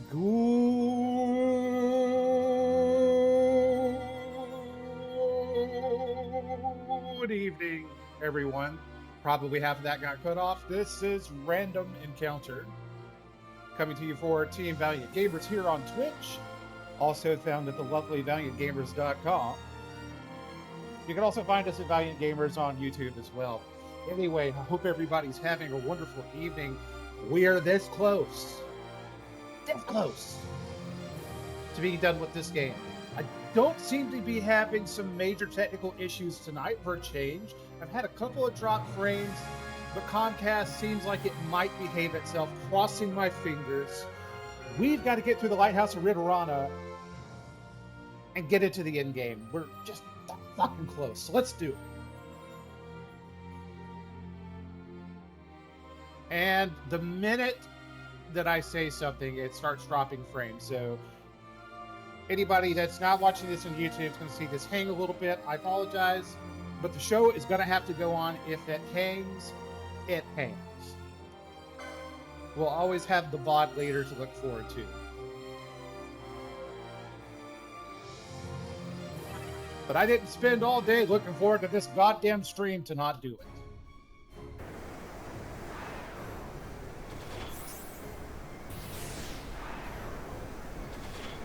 Good evening, everyone. Probably half of that got cut off. This is Random Encounter, coming to you for Team Valiant Gamers here on Twitch, also found at the lovely ValiantGamers.com. You can also find us at Valiant Gamers on YouTube as well. Anyway, I hope everybody's having a wonderful evening. We are this close to being done with this game. I don't seem to be having some major technical issues tonight for a change. I've had a couple of drop frames, but Comcast seems like it might behave itself, crossing my fingers. We've got to get through the Lighthouse of Ritorana and get into the end game. We're just fucking close, so let's do it. And the minute that I say something, it starts dropping frames. So anybody that's not watching this on YouTube is going to see this hang a little bit. I apologize, but the show is going to have to go on. If it hangs, it hangs. We'll always have the VOD later to look forward to. But I didn't spend all day looking forward to this goddamn stream to not do it.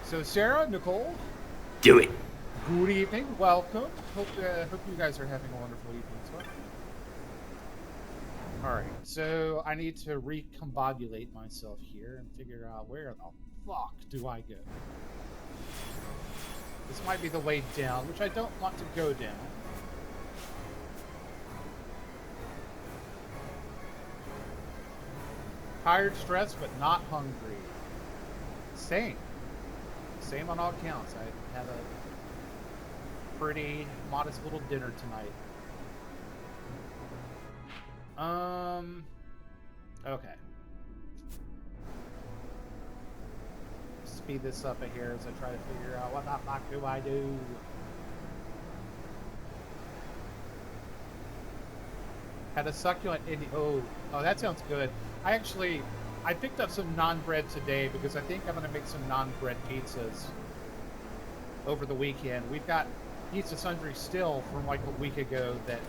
So Sarah, Nicole, do it. Good evening, welcome. Hope you guys are having a wonderful evening as well. All right, so I need to recombobulate myself here and figure out where the fuck do I go. This might be the way down, which I don't want to go down. Tired, stressed, but not hungry. Same on all counts. I had a pretty modest little dinner tonight. Okay. Speed this up here as I try to figure out what the fuck do I do. Had a succulent Indian. Oh, that sounds good. I picked up some naan bread today because I think I'm going to make some naan bread pizzas over the weekend. We've got pizza sundries still from like a week ago that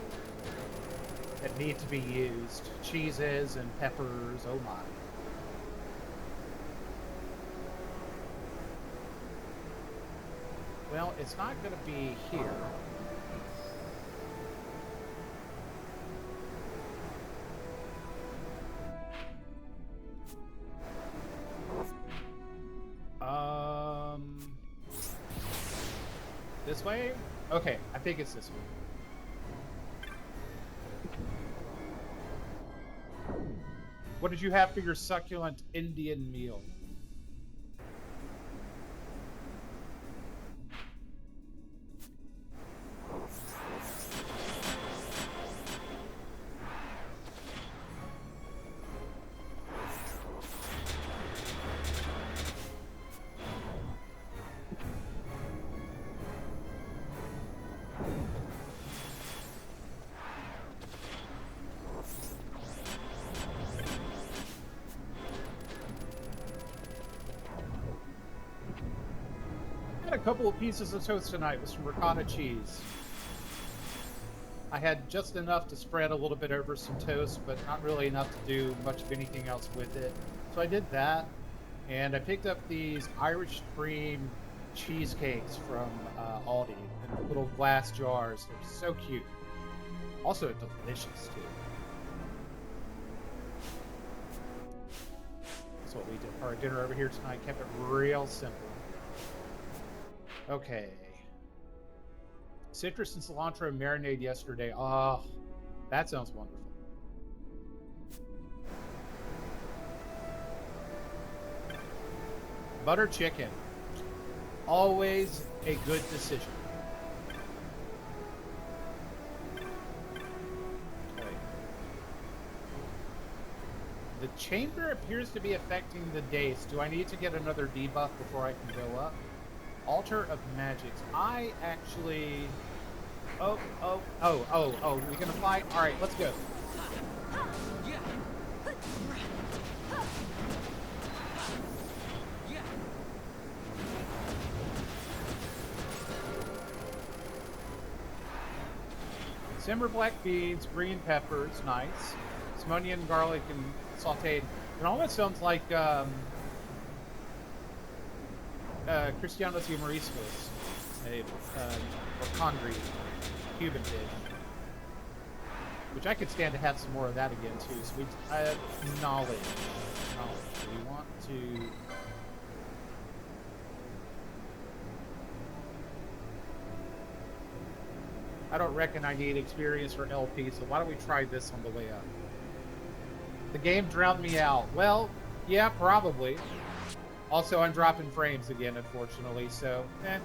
need to be used. Cheeses and peppers. Oh my. Well, it's not going to be here. This way? Okay, I think it's this way. What did you have for your succulent Indian meal? A couple of pieces of toast tonight with some ricotta cheese. I had just enough to spread a little bit over some toast, but not really enough to do much of anything else with it. So I did that, and I picked up these Irish cream cheesecakes from Aldi in little glass jars. They're so cute. Also delicious too. That's what we did for our dinner over here tonight. Kept it real simple. Okay. Citrus and cilantro marinade yesterday. Oh, that sounds wonderful. Butter chicken. Always a good decision. Okay. The chamber appears to be affecting the days. Do I need to get another debuff before I can go up? Altar of Magics. I actually... Oh, we're gonna fight? Alright, let's go. simmer black beans, green peppers, nice. Some onion, garlic, and sauteed. It almost sounds like Cristianos y Mariscos, or congri, Cuban dish. Which I could stand to have some more of that again too. So we knowledge. We want to. I don't reckon I need experience for LP, so why don't we try this on the way up? The game drowned me out. Well, yeah, probably. Also, I'm dropping frames again, unfortunately, so, eh.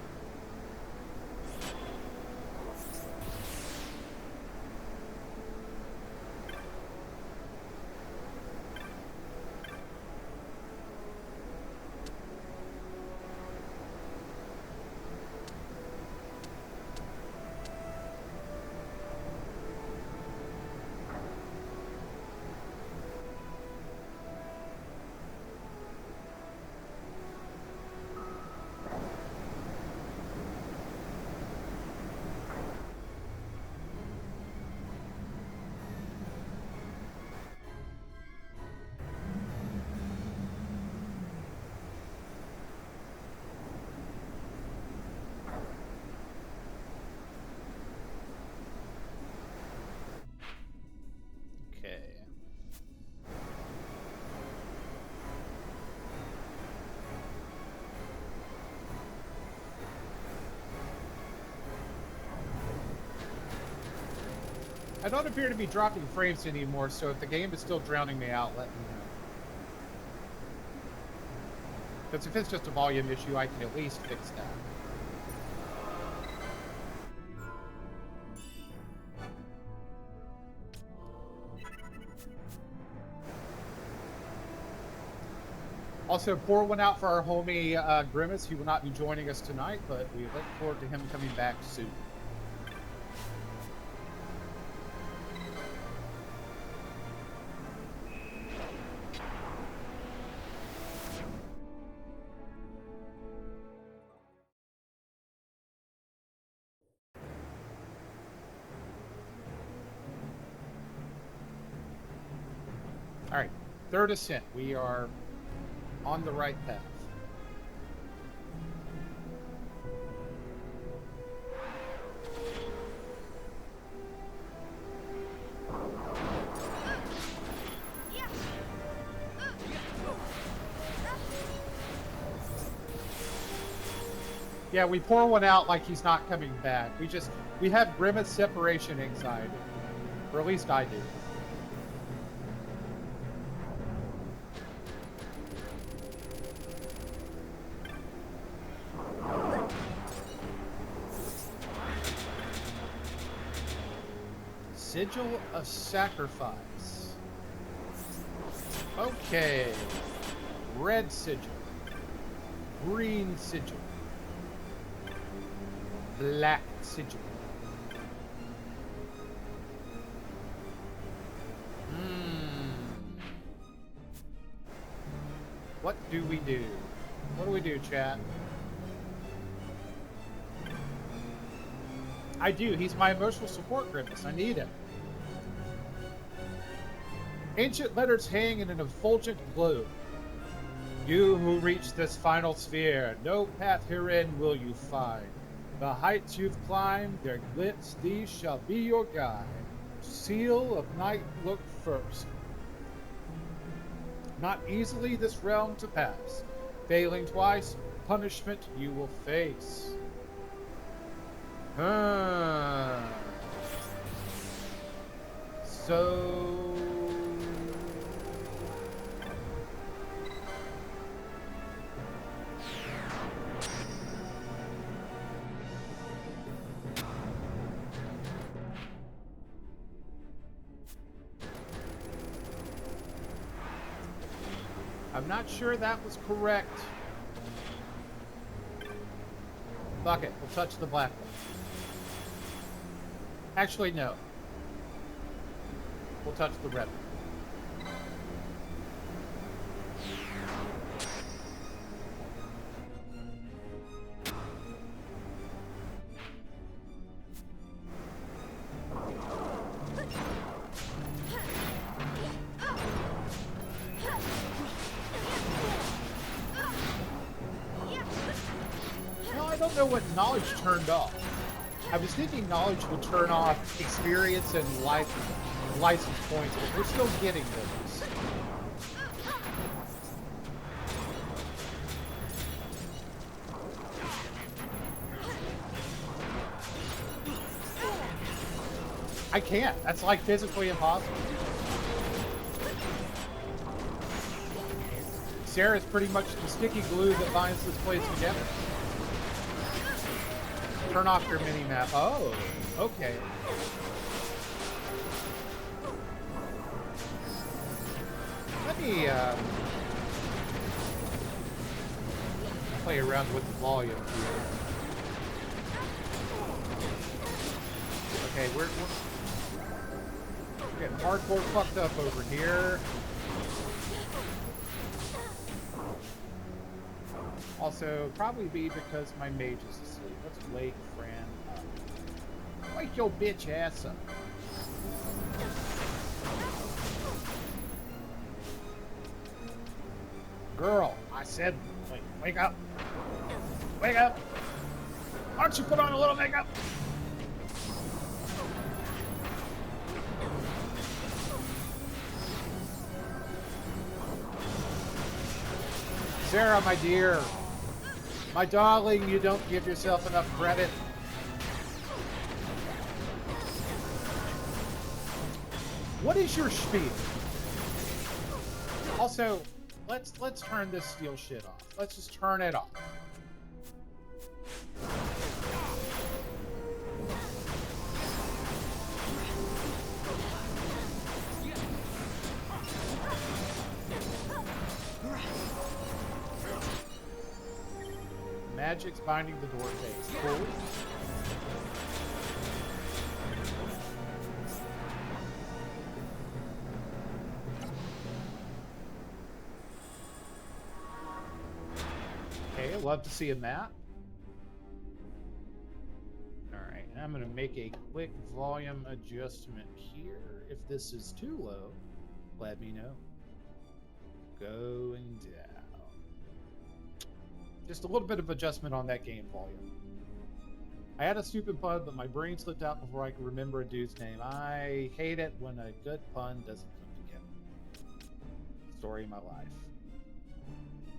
I don't appear to be dropping frames anymore, so if the game is still drowning me out, let me know. Because if it's just a volume issue, I can at least fix that. Also, pour one out for our homie Grimace. He will not be joining us tonight, but we look forward to him coming back soon. All right, third ascent. We are on the right path. Yeah, we pour one out like he's not coming back. We have Grimace separation anxiety. Or at least I do. Sigil of Sacrifice. Okay. Red sigil. Green sigil. Black sigil. What do we do? What do we do, chat? I do. He's my emotional support Grimace. I need him. Ancient letters hang in an effulgent globe. You who reach this final sphere, no path herein will you find. The heights you've climbed, their glitz, these shall be your guide. Seal of night, look first. Not easily this realm to pass. Failing twice, punishment you will face. So... I'm not sure that was correct. Fuck it, we'll touch the black one. Actually, no. We'll touch the red one. I don't know what knowledge turned off. I was thinking knowledge would turn off experience and license points, but we're still getting those. I can't. That's like physically impossible. Sarah's pretty much the sticky glue that binds this place together. Turn off your mini-map. Oh, okay. Let me play around with the volume here. Okay, we're getting hardcore fucked up over here. Also, probably be because my mage is asleep. Let's wake Fran up. Wake your bitch ass up. Girl, I said, wake up. Wake up. Why don't you put on a little makeup? Sarah, my dear. My darling, you don't give yourself enough credit. What is your speed? Also, let's turn this steel shit off. Let's just turn it off. Magic's binding the door face. Cool. Okay, I'd love to see a map. Alright, I'm going to make a quick volume adjustment here. If this is too low, let me know. Going down. Just a little bit of adjustment on that game volume. I had a stupid pun, but my brain slipped out before I could remember a dude's name. I hate it when a good pun doesn't come together. Story of my life.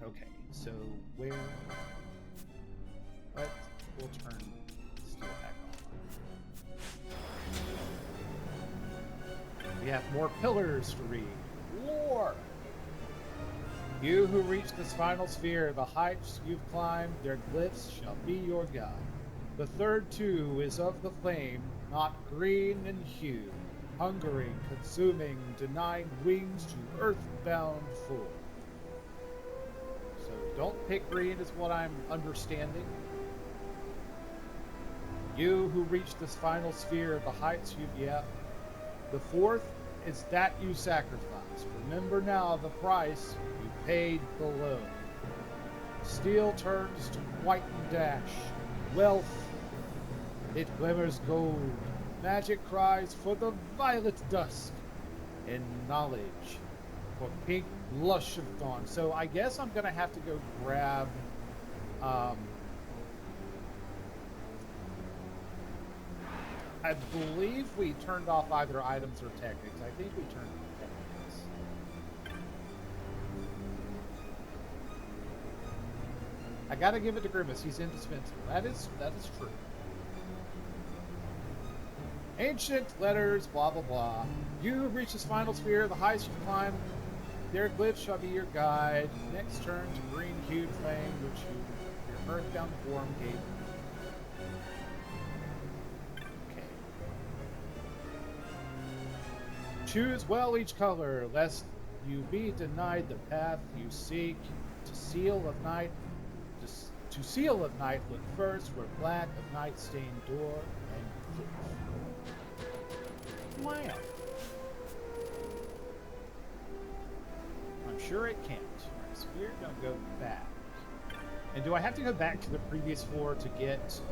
Okay, so where... We'll turn steel back on. We have more pillars to read. Lore! You who reach this final sphere, the heights you've climbed, their glyphs shall be your guide. The third too is of the flame, not green in hue, hungering, consuming, denying wings to earthbound fool. So don't pick green is what I'm understanding. You who reach this final sphere, the heights you've yet. The fourth is that you sacrifice. Remember now the price you paid below. Steel turns to white and dash. Wealth, it glimmers gold. Magic cries for the violet dusk. And knowledge for pink blush of dawn. So I guess I'm gonna have to go grab I believe we turned off either items or techniques. I think we turned off techniques. I gotta give it to Grimace. He's indispensable. That is true. Ancient letters, blah blah blah. You have reached this final sphere. The heights you've climbed. Their glyphs shall be your guide. Next turn to green-hued flame, which your earthbound form gave. Choose well each color, lest you be denied the path you seek. To seal of night, look first where black of night stained door and cliff. Wow. I'm sure it can't. Right, so we're gonna go back. And do I have to go back to the previous floor to get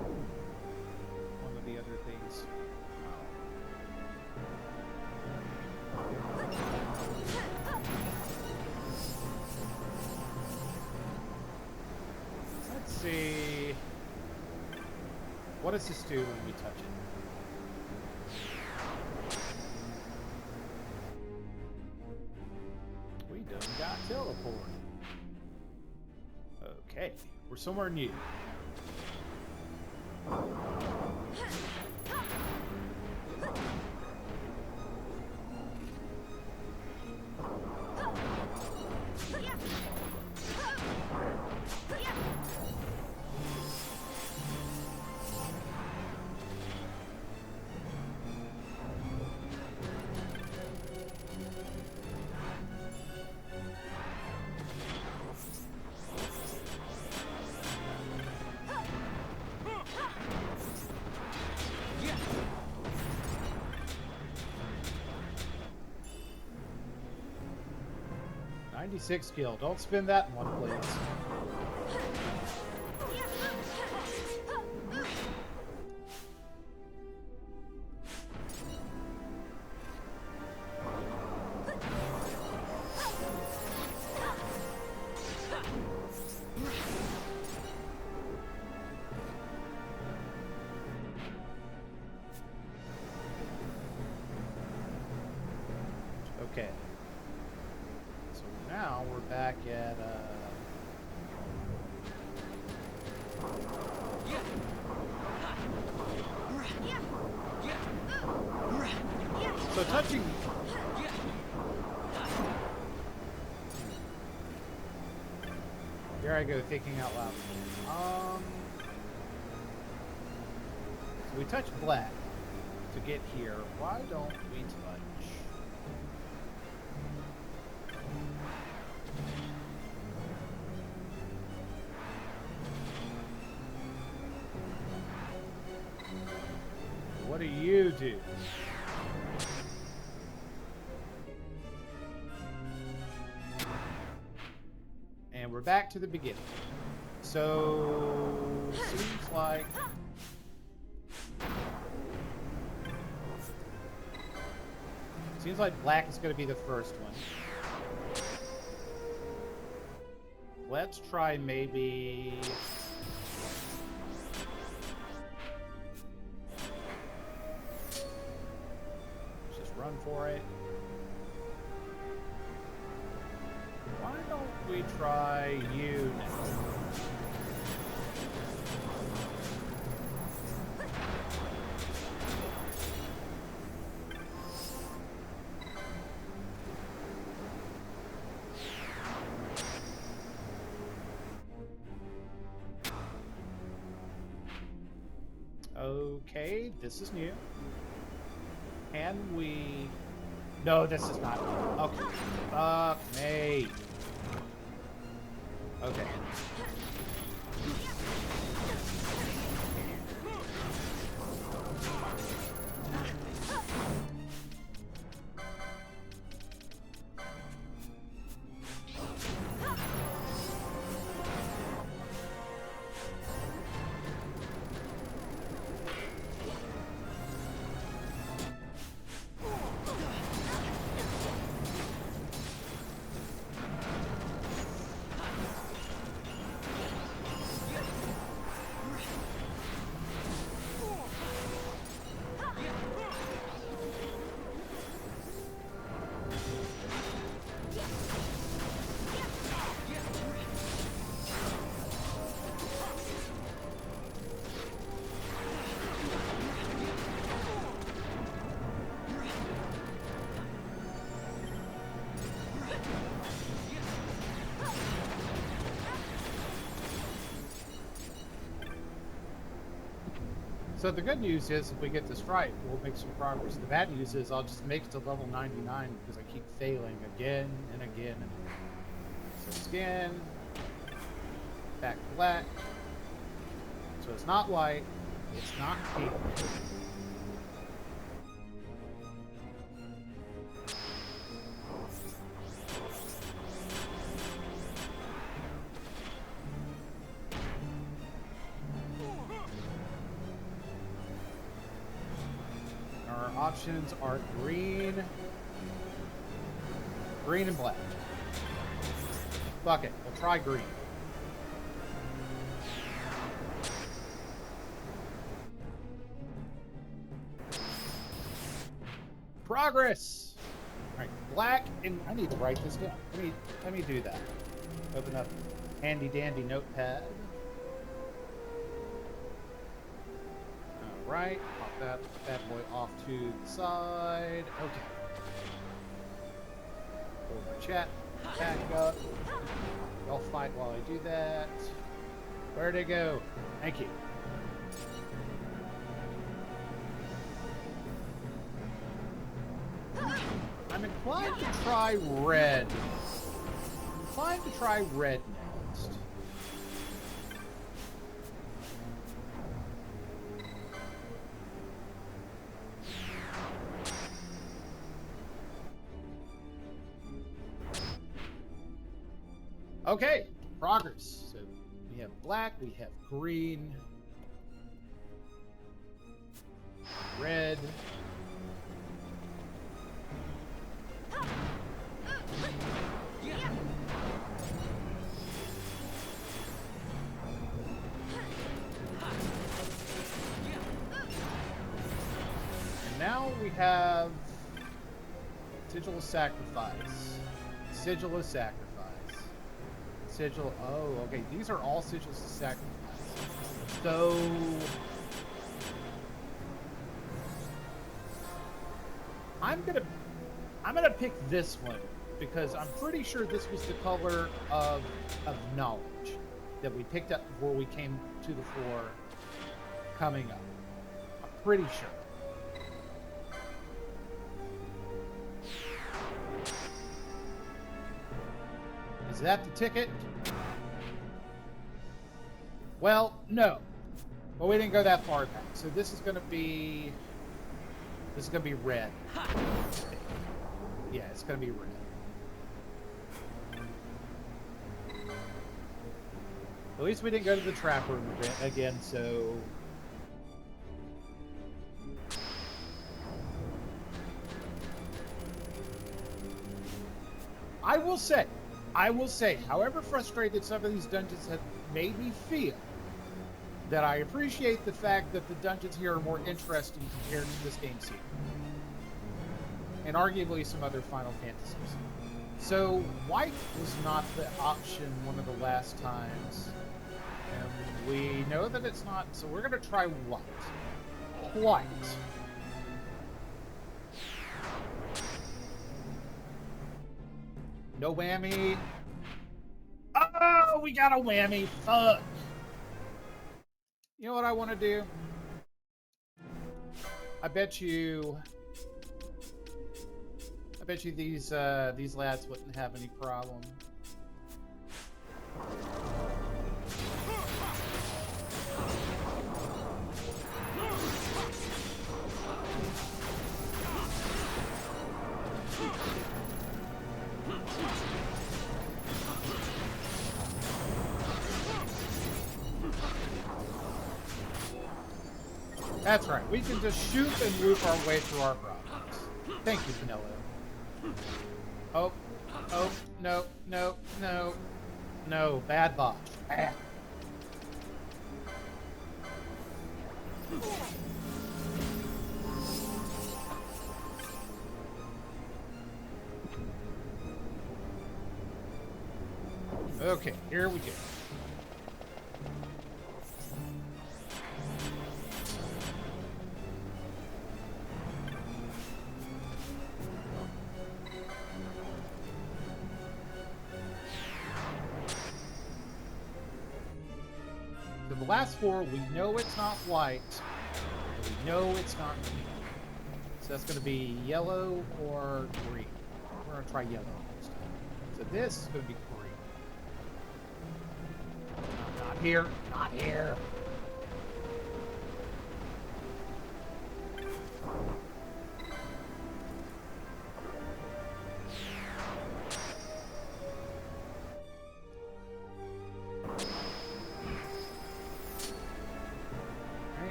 one of the other things? What does this do when we touch it? We done got teleported. Okay, we're somewhere new. .96 skill. Don't spend that one, please. Okay. So now we're back at, so touching... Here I go, thinking out loud. So we touch black to get here. Why don't we touch... What do you do? And we're back to the beginning. So, seems like black is going to be the first one. Let's try maybe... Run for it. Why don't we try you next? Okay, this is new. Can we... No, this is not. Okay. Fuck me. Okay. So the good news is if we get this right, we'll make some progress. The bad news is I'll just make it to level 99 because I keep failing again and again and again. So skin, back to black. So it's not white, it's not pink. Options are green and black. Fuck it, we'll try green. Progress! Alright, black, and I need to write this down. Let me do that. Open up handy dandy notepad. Alright, pop that bad boy off to the side. Okay. Over chat. Back up. Y'all fight while I do that. Where'd it go? Thank you. I'm inclined to try red. Inclined to try red next. Okay, progress. So we have black, we have green, red. And now we have Sigil of Sacrifice. Sigil of Sacrifice. Sigil. Oh, okay. These are all sigils of sacrifice. So I'm gonna pick this one because I'm pretty sure this was the color of knowledge that we picked up before we came to the floor coming up. I'm pretty sure. Is that the ticket? Well, no. But we didn't go that far back. So this is gonna be red. Yeah, it's gonna be red. At least we didn't go to the trap room again, so I will say, however frustrated some of these dungeons have made me feel, that I appreciate the fact that the dungeons here are more interesting compared to this game scene. And arguably some other Final Fantasies. So, white was not the option one of the last times. And we know that it's not, so we're going to try white. White. No whammy. Oh, we got a whammy. Fuck. You know what I want to do? I bet you these lads wouldn't have any problem. That's right. We can just shoot and loop our way through our problems. Thank you, Vanilla. Oh, no, bad bot. Bad. Okay, here we go. The last four, we know it's not white. We know it's not green. So that's going to be yellow or green. We're going to try yellow next time. So this is going to be green. Not here. Not here.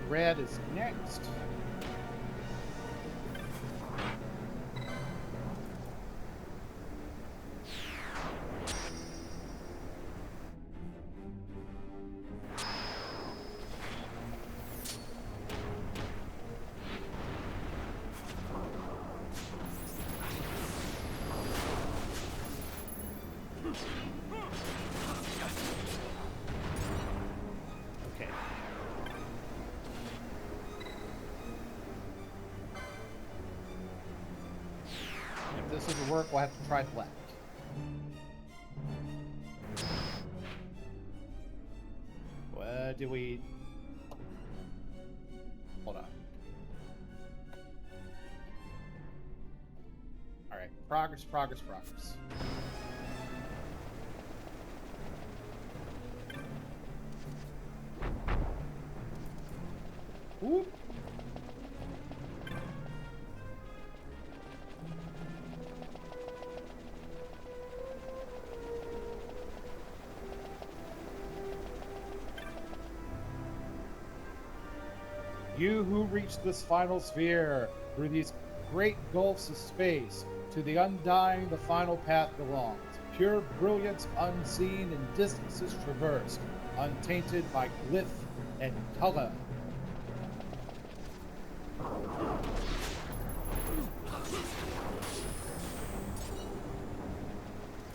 Red is next. Okay. If this doesn't work, we'll have to try black. What do we... Hold on. Alright, progress. Whoop. You who reach this final sphere, through these great gulfs of space, to the undying the final path belongs. Pure brilliance unseen in distances traversed, untainted by glyph and color.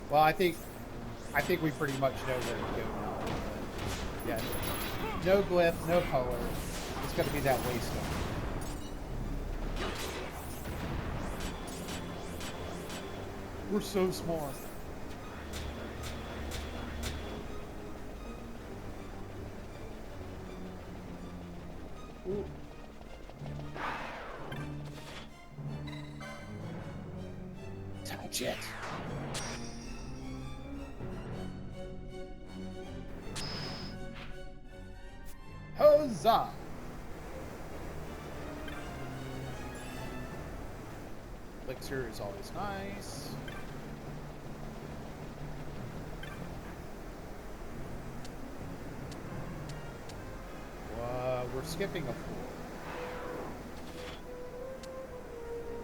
Well, I think we pretty much know where to go now. Yeah, no glyph, no color. It's going to be that waystone. We're so smart. Ooh. Touch it. Huzzah! Elixir is always nice. We're skipping a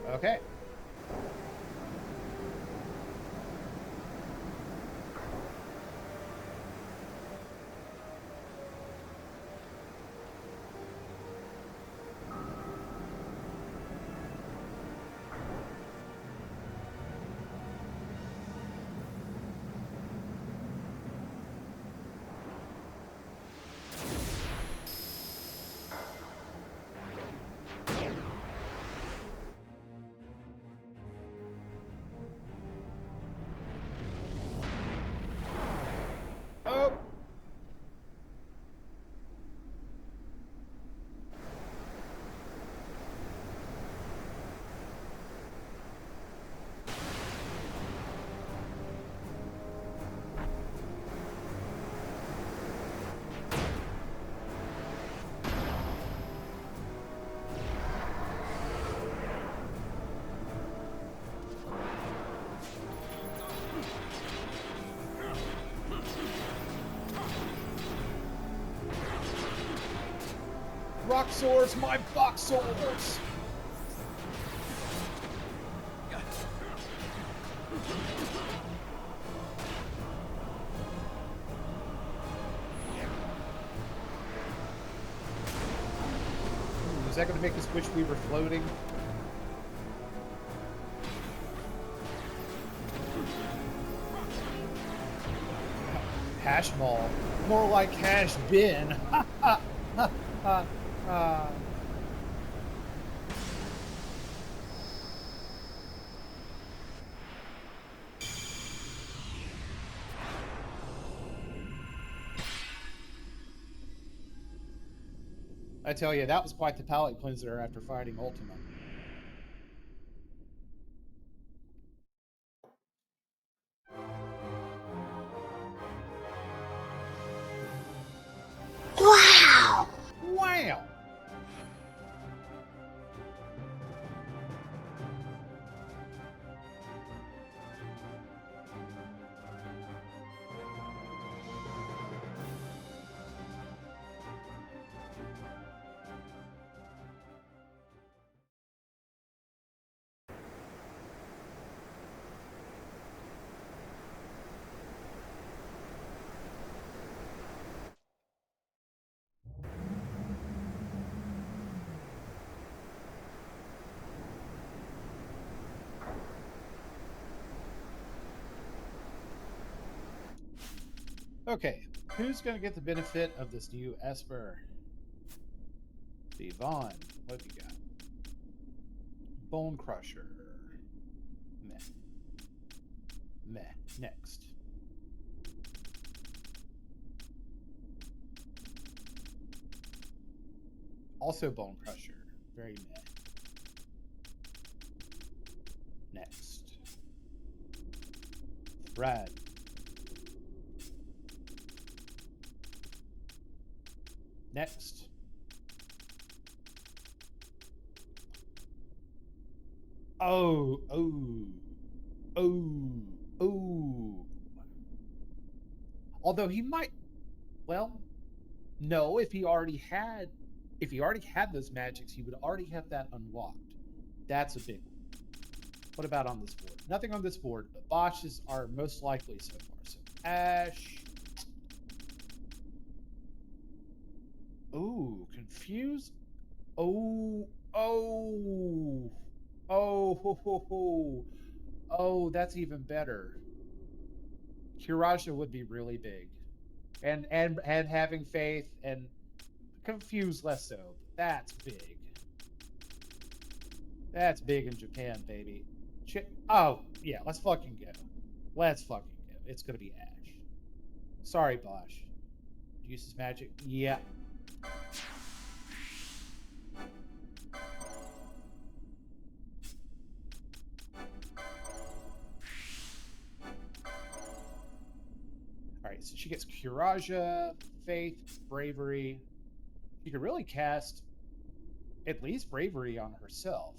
4. Okay. Oh! Rock swords, my box swords! Is that going to make us wish we were floating? Hash mall. More like hash bin. I tell you, that was quite the palate cleanser after fighting Ultima. Wow! Wow! Okay, who's going to get the benefit of this new Esper? Vaughn, what have you got? Bone Crusher. Meh. Meh. Next. Also Bone Crusher. Very meh. Next. Brad. Next. Oh. Although he might, well, no, if he already had those magics, he would already have that unlocked. That's a big one. What about on this board? Nothing on this board, but Bosch's are most likely so far. So Ash. Ooh, confused. Oh. Oh, that's even better. Kiraja would be really big. And having faith and confused less so. But that's big. That's big in Japan, baby. Oh, yeah, let's fucking go. Let's fucking go. It's gonna be Ash. Sorry, Bosch. Use his magic. Yeah. Alright, so she gets Kiraja, Faith, Bravery. She could really cast at least Bravery on herself.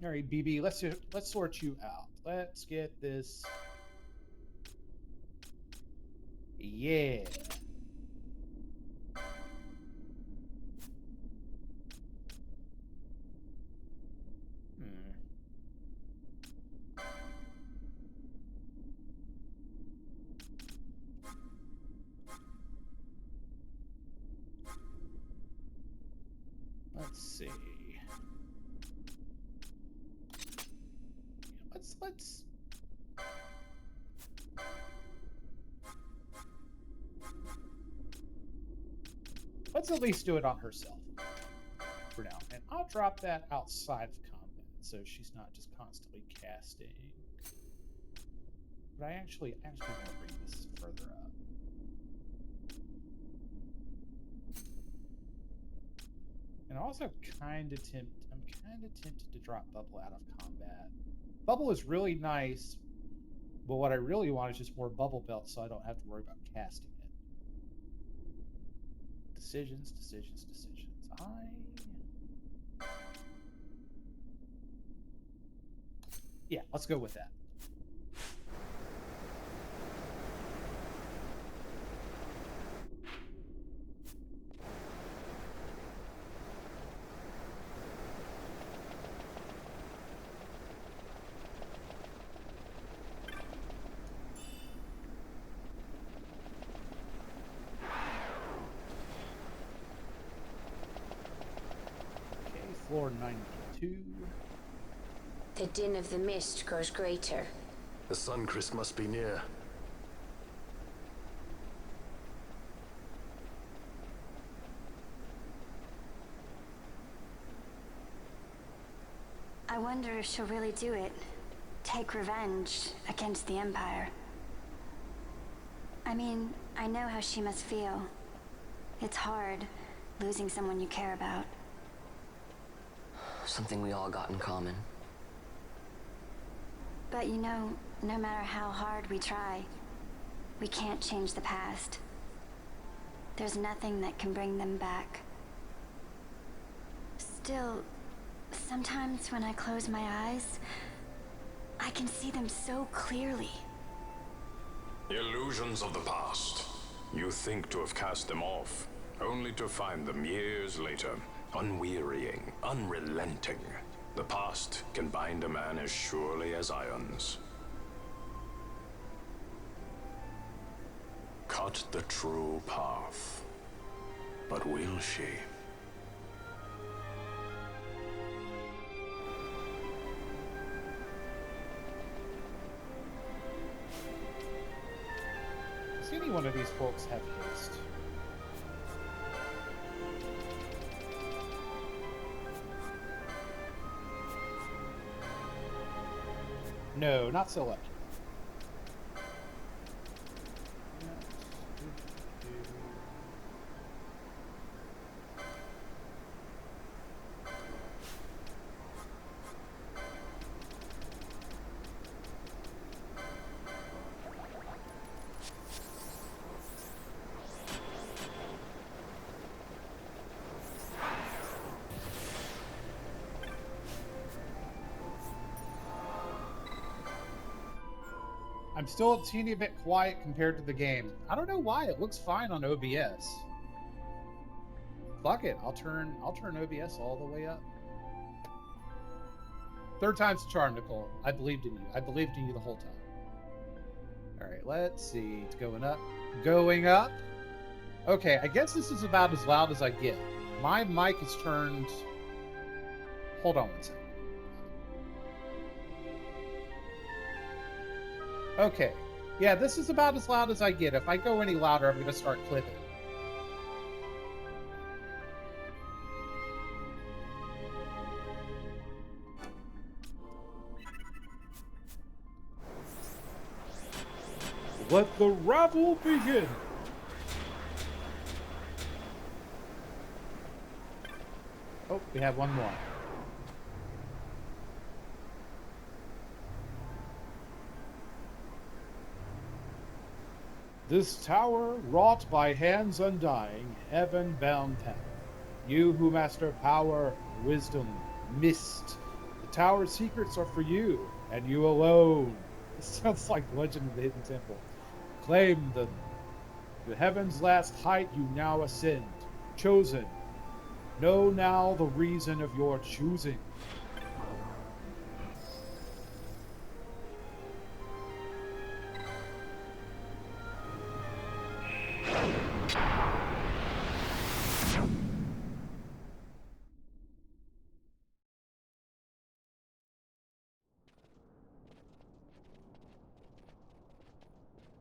All right, BB, let's sort you out. Let's get this. Yeah. Let's see. Let's at least do it on herself for now. And I'll drop that outside of combat so she's not just constantly casting. But I actually want to bring this further up. And I'm also kind of tempted to drop Bubble out of combat. Bubble is really nice, but what I really want is just more Bubble Belt so I don't have to worry about casting it. Decisions. Yeah, let's go with that. Floor 92. The din of the mist grows greater. The Suncrest must be near. I wonder if she'll really do it. Take revenge against the Empire. I mean, I know how she must feel. It's hard, losing someone you care about. Something we all got in common. But you know, no matter how hard we try, we can't change the past. There's nothing that can bring them back. Still, sometimes when I close my eyes, I can see them so clearly. Illusions of the past. You think to have cast them off, only to find them years later. Unwearying, unrelenting. The past can bind a man as surely as irons. Cut the true path. But will she? any one of these folks have haste? No, not so lucky. I'm still a teeny bit quiet compared to the game. I don't know why. It looks fine on OBS. Fuck it. I'll turn OBS all the way up. Third time's the charm, Nicole. I believed in you. I believed in you the whole time. All right, let's see. It's going up. Going up. Okay, I guess this is about as loud as I get. My mic is turned... Hold on one second. Okay. Yeah, this is about as loud as I get. If I go any louder, I'm going to start clipping. Let the ravel begin! Oh, we have one more. This tower, wrought by hands undying, heaven-bound tower. You who master power, wisdom, mist. The tower's secrets are for you, and you alone. This sounds like Legend of the Hidden Temple. Claim them. The heaven's last height you now ascend. Chosen. Know now the reason of your choosing.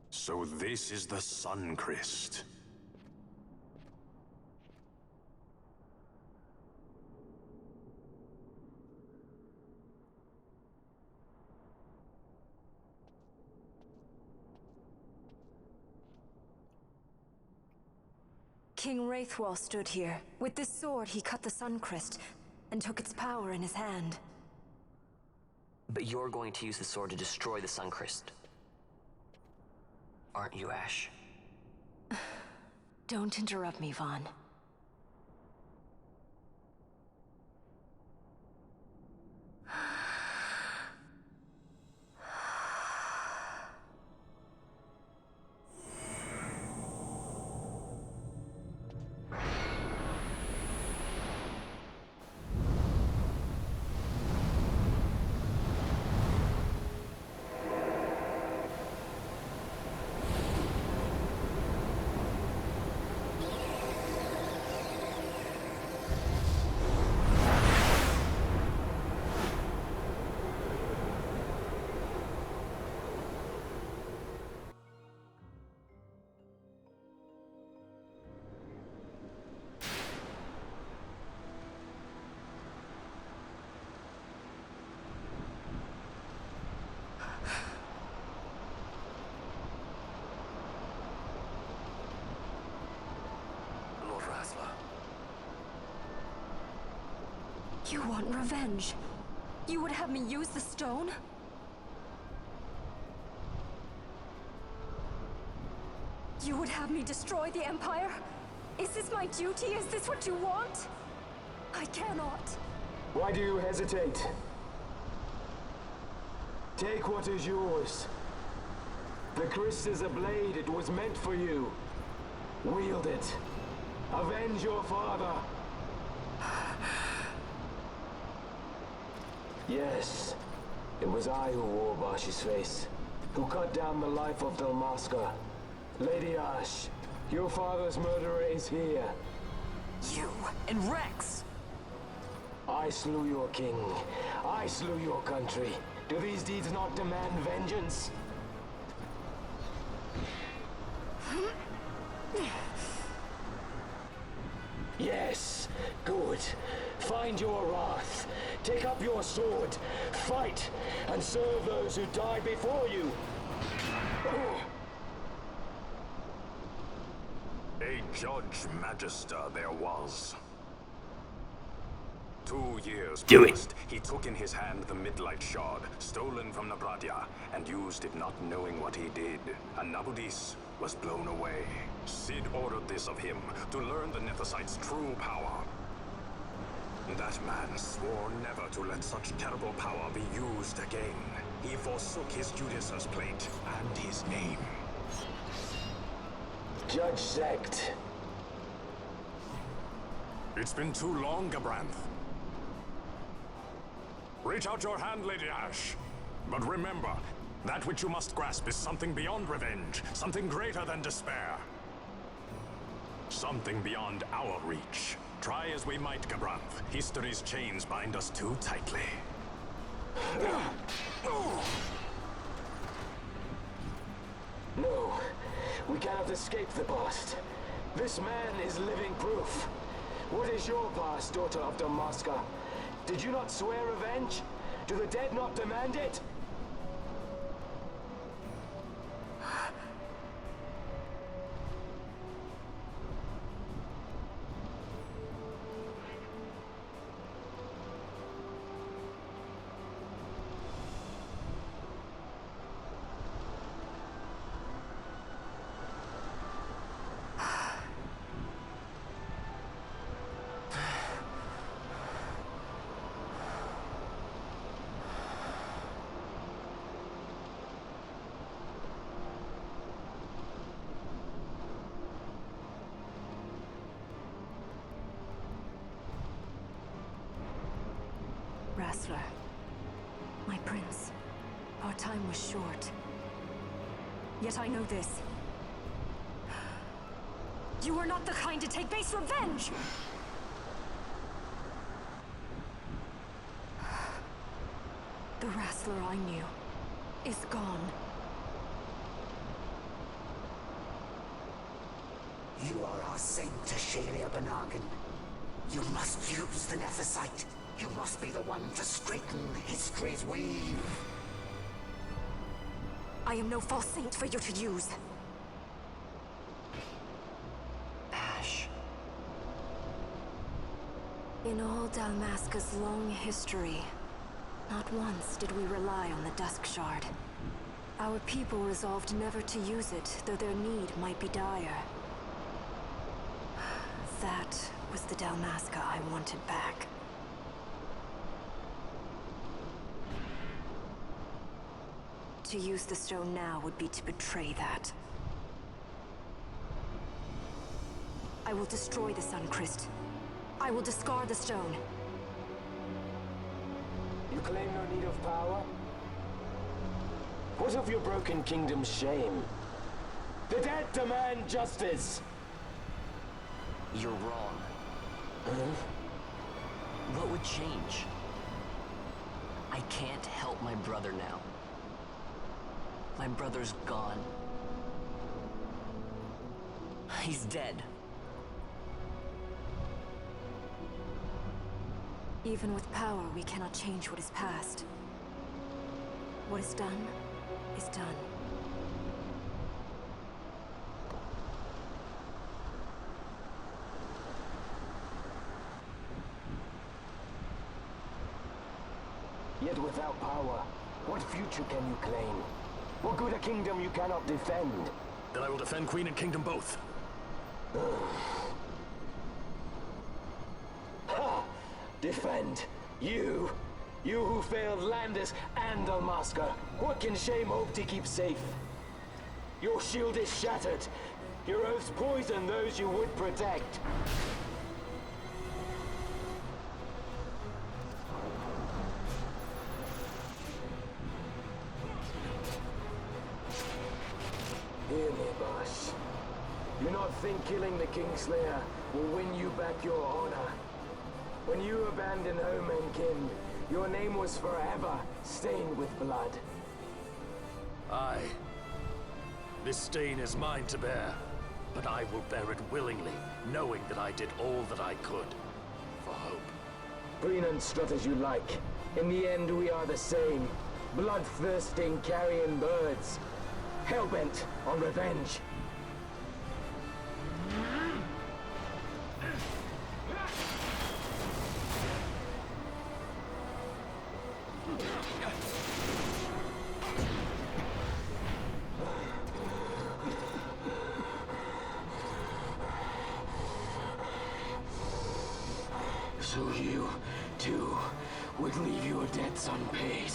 So this is the Sun Crest. King Wraithwall stood here. With this sword, he cut the Sun Crest and took its power in his hand. But you're going to use the sword to destroy the Sun Crest. Aren't you, Ash? Don't interrupt me, Vaughn. You want revenge? You would have me use the stone? You would have me destroy the Empire? Is this my duty? Is this what you want? I cannot. Why do you hesitate? Take what is yours. The Christ is a blade. It was meant for you. Wield it. Avenge your father. Yes, it was I who wore Bashi's face, who cut down the life of Dalmasca. Lady Ash, your father's murderer is here. You and Rex! I slew your king. I slew your country. Do these deeds not demand vengeance? Yes, good. Find your wrath. Take up your sword. Fight, and serve those who died before you. A Judge Magister there was. 2 years Do it. passed. He took in his hand the Midlight Shard, stolen from Nabradia, and used it not knowing what he did. And Nabudis was blown away. Sid ordered this of him, to learn the Nethicite's true power. That man swore never to let such terrible power be used again. He forsook his Judaser's plate and his name. Judge Sect. It's been too long, Gabranth. Reach out your hand, Lady Ash. But remember, that which you must grasp is something beyond revenge, something greater than despair. Something beyond our reach. Try as we might, Gabranth, history's chains bind us too tightly. No, we cannot escape the past. This man is living proof. What is your past, daughter of Damaska? Did you not swear revenge? Do the dead not demand it? Wrestler. My prince. Our time was short. Yet I know this. You are not the kind to take base revenge! The wrestler I knew is gone. You are our saint, Tashalia Benagan. You must use the Nethicite. You must be the one to straighten history's weave. I am no false saint for you to use. Ash. In all Dalmasca's long history, not once did we rely on the Dusk Shard. Our people resolved never to use it, though their need might be dire. That was the Dalmasca I wanted back. To use the stone now would be to betray that. I will destroy the Suncrest. I will discard the stone. You claim no need of power? What of your broken kingdom's shame? The dead demand justice! You're wrong. What would change? I can't help my brother now. My brother's gone. He's dead. Even with power, we cannot change what is past. What is done, is done. Yet without power, what future can you claim? What good a kingdom you cannot defend? Then I will defend Queen and Kingdom both. Ha! Defend? You? You who failed Landis and Dalmasca. What can shame hope to keep safe? Your shield is shattered. Your oaths poison those you would protect. Hear me, Bosh. Do not think killing the Kingslayer will win you back your honor. When you abandoned home and kin, your name was forever stained with blood. Aye. This stain is mine to bear. but I will bear it willingly, knowing that I did all that I could for hope. Grin and strut as you like. In the end, we are the same. Bloodthirsting carrion birds. Hellbent on revenge. So you, too, would leave your debts unpaid.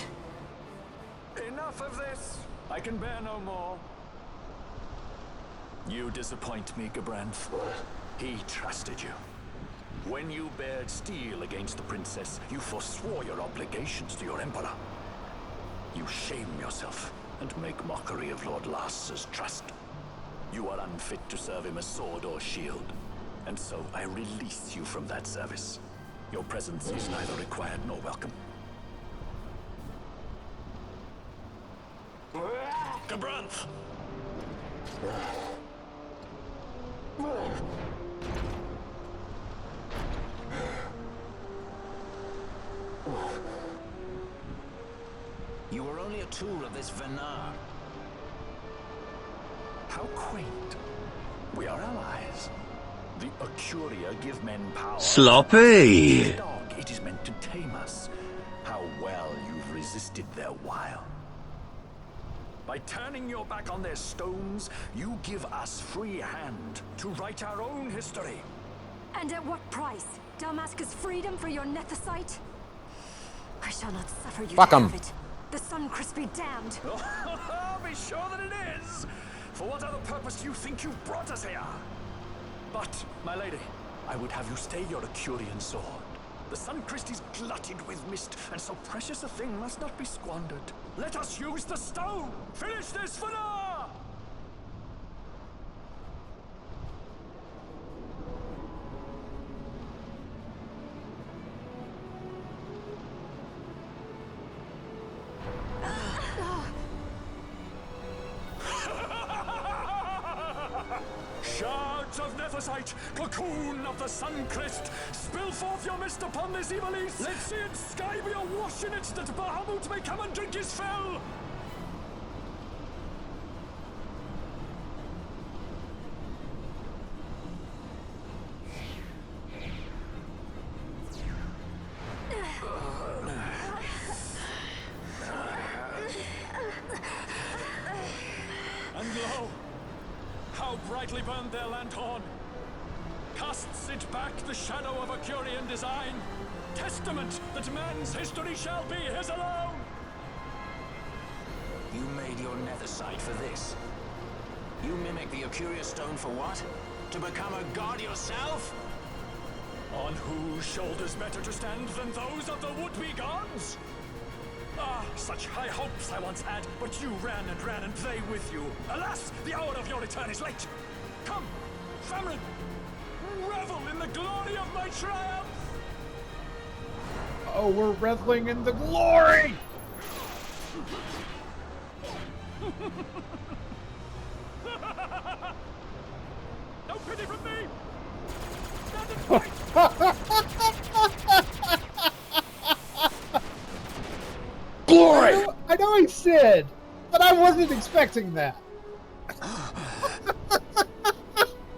Enough of this! I can bear no more. You disappoint me, Gabranth. He trusted you. When you bared steel against the princess, you forswore your obligations to your emperor. You shame yourself and make mockery of Lord Lars's trust. You are unfit to serve him as sword or shield, and so I release you from that service. Your presence is neither required nor welcome. Gabranth! You were only a tool of this Venar. How quaint. We are allies. The Ocuria give men power. Sloppy! Dog, it is meant to tame us. How well you've resisted their wile. By turning your back on their stones, you give us free hand to write our own history. And at what price? Dalmasca's freedom for your Nethicite? I shall not suffer you Fuck to 'em. have it. The Sun Crest be damned. Be sure that it is! For what other purpose do you think you brought us here? But, my lady, I would have you stay your Acurian sword. The Suncrest is glutted with mist, and so precious a thing must not be squandered. Let us use the stone! Finish this for now! Shards of Nethicite, cocoon of the Suncrest, spill forth your mist upon this evil east. Let sea and sky be awash in it, that Bahamut may come and drink his fill. And lo, how brightly burned their lanthorn! Casts it back the shadow of a Curian design, testament that man's history shall be his alone! You made your Nethicite for this. You mimic the Ocuria stone for what? To become a god yourself? On whose shoulders better to stand than those of the would-be gods? Ah, such high hopes I once had, but you ran, and they with you. Alas, the hour of your return is late. Come, family, revel in the glory of my triumph! Oh, we're reveling in the glory! No pity from me! Stand and fight! Glory! I know he said, but I wasn't expecting that.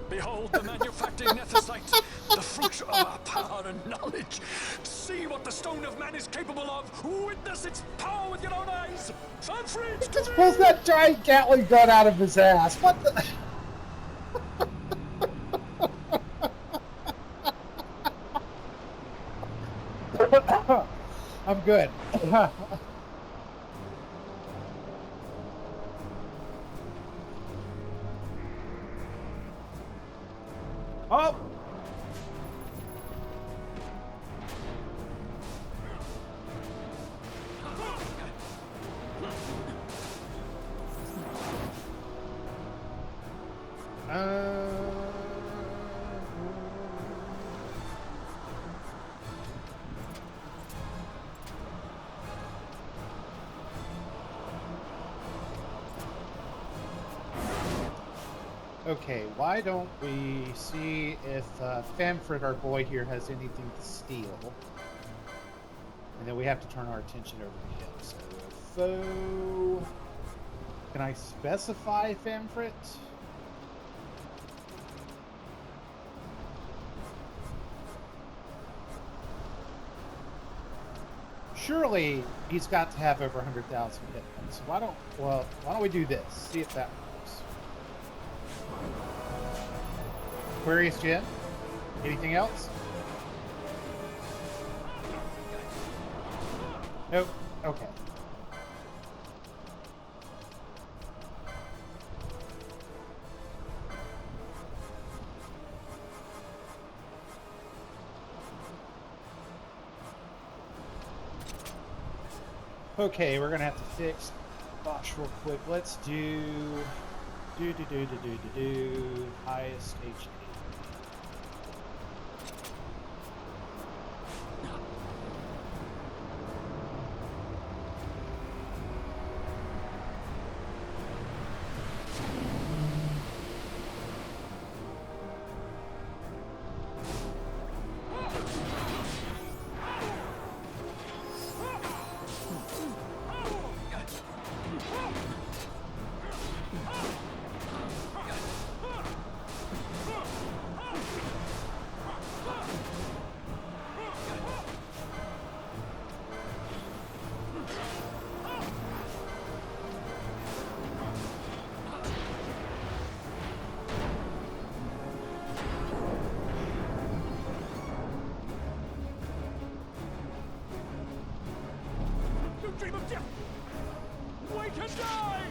Behold the manufactured Nethicite, the fruit of our power and knowledge. See what the stone of man is capable of. Witness its power with your own eyes. Fan free! He just pulls that giant Gatling gun out of his ass. What the... I'm good. Oh! Okay, why don't we see if Famfred, our boy here, has anything to steal? And then we have to turn our attention over to him. So, foe... Can I specify Famfret? Surely he's got to have over 100,000 hit points. So why don't we do this? See if that works. Aquarius Gen? Anything else? Nope. Okay. Okay, we're gonna have to fix Bosch real quick. Let's do highest HP. Dream of death! Wake and die!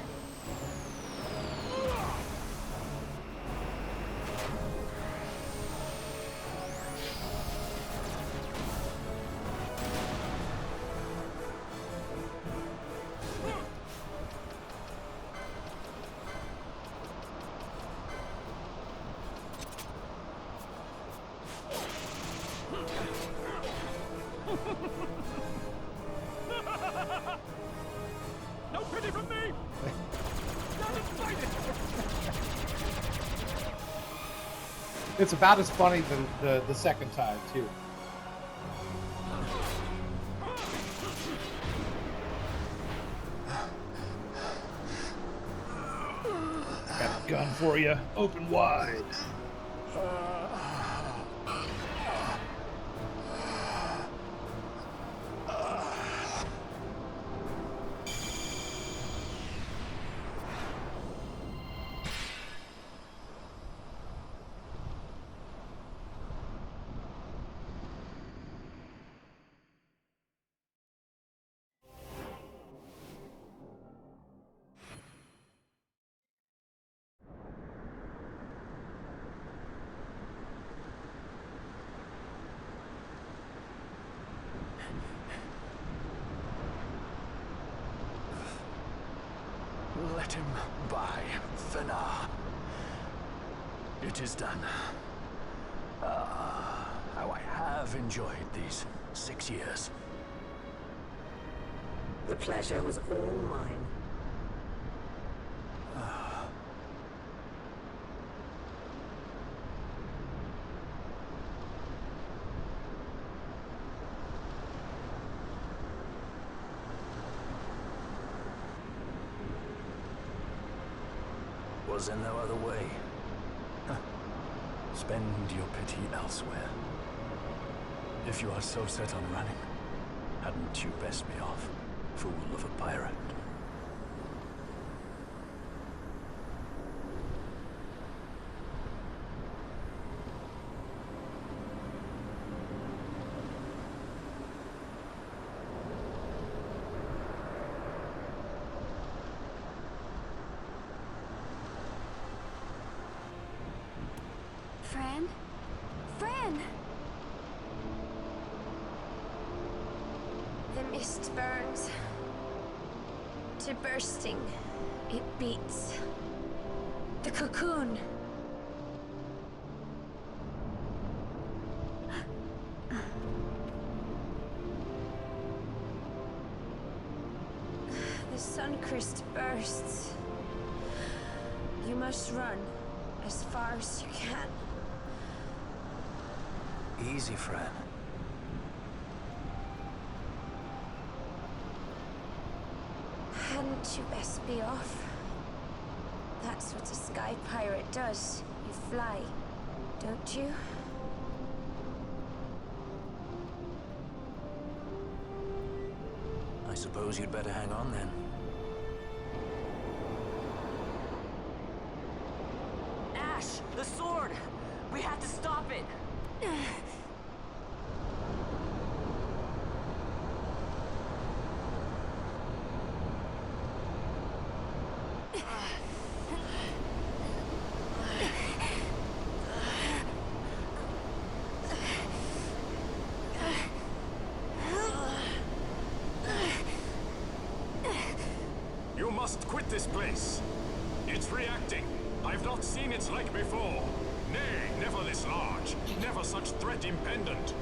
No pity from me! Stand and fight it! It's about as funny the second time too. Got a gun for you. Open wide. Let him by, Fenar. It is done. How I have enjoyed these 6 years. The pleasure was all mine. Was there no other way? Spend your pity elsewhere. If you are so set on running, hadn't you best be off, fool of a pirate? Fran? Fran! The mist burns to bursting. It beats. The cocoon. The sun crest bursts. You must run. as far as you can. Easy, friend. Hadn't you best be off? That's what a sky pirate does. You fly, don't you? I suppose you'd better hang on then. Ash, the sword! We have to stop it! You must quit this place. It's reacting. I've not seen its like before. Nay, never this large. Never such threat impendent.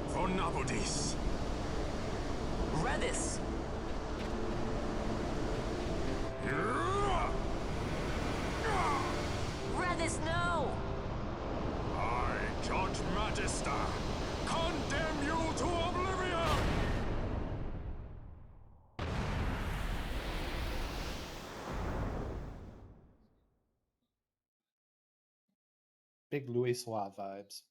For Nabudis. Redis! Redis, no! I, Judge Magister, condemn you to oblivion! Big Louis Suave vibes.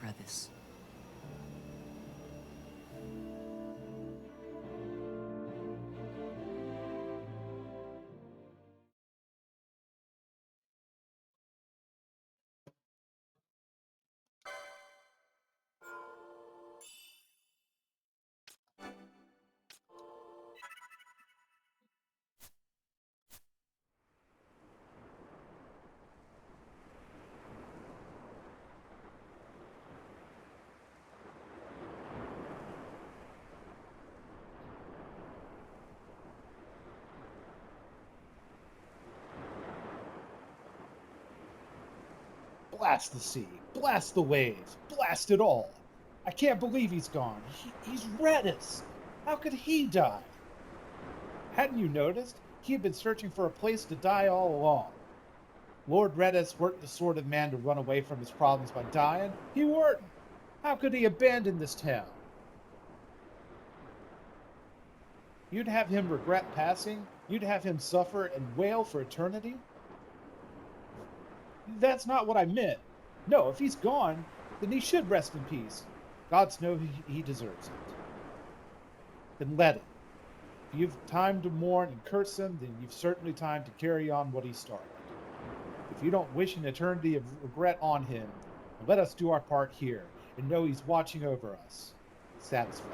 Redis. Blast the sea, blast the waves, blast it all. I can't believe he's gone. He's Redis. How could he die? Hadn't you noticed? He had been searching for a place to die all along. Lord Redis weren't the sort of man to run away from his problems by dying. He weren't. How could he abandon this town? You'd have him regret passing? You'd have him suffer and wail for eternity? That's not what I meant. No, if he's gone, then he should rest in peace. Gods know he deserves it. Then let him. If you've time to mourn and curse him, then you've certainly time to carry on what he started. If you don't wish an eternity of regret on him, let us do our part here and know he's watching over us. Satisfied.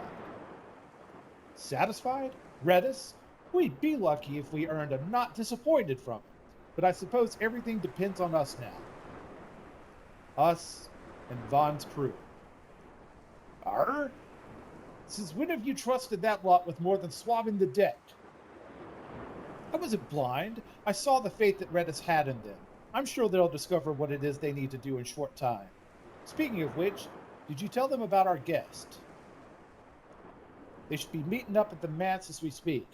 Satisfied? Redis? We'd be lucky if we earned a not disappointed from him. But I suppose everything depends on us now. Us and Vaughn's crew. Arr? Since when have you trusted that lot with more than swabbing the deck? I wasn't blind. I saw the faith that Redis had in them. I'm sure they'll discover what it is they need to do in short time. Speaking of which, did you tell them about our guest? They should be meeting up at the manse as we speak.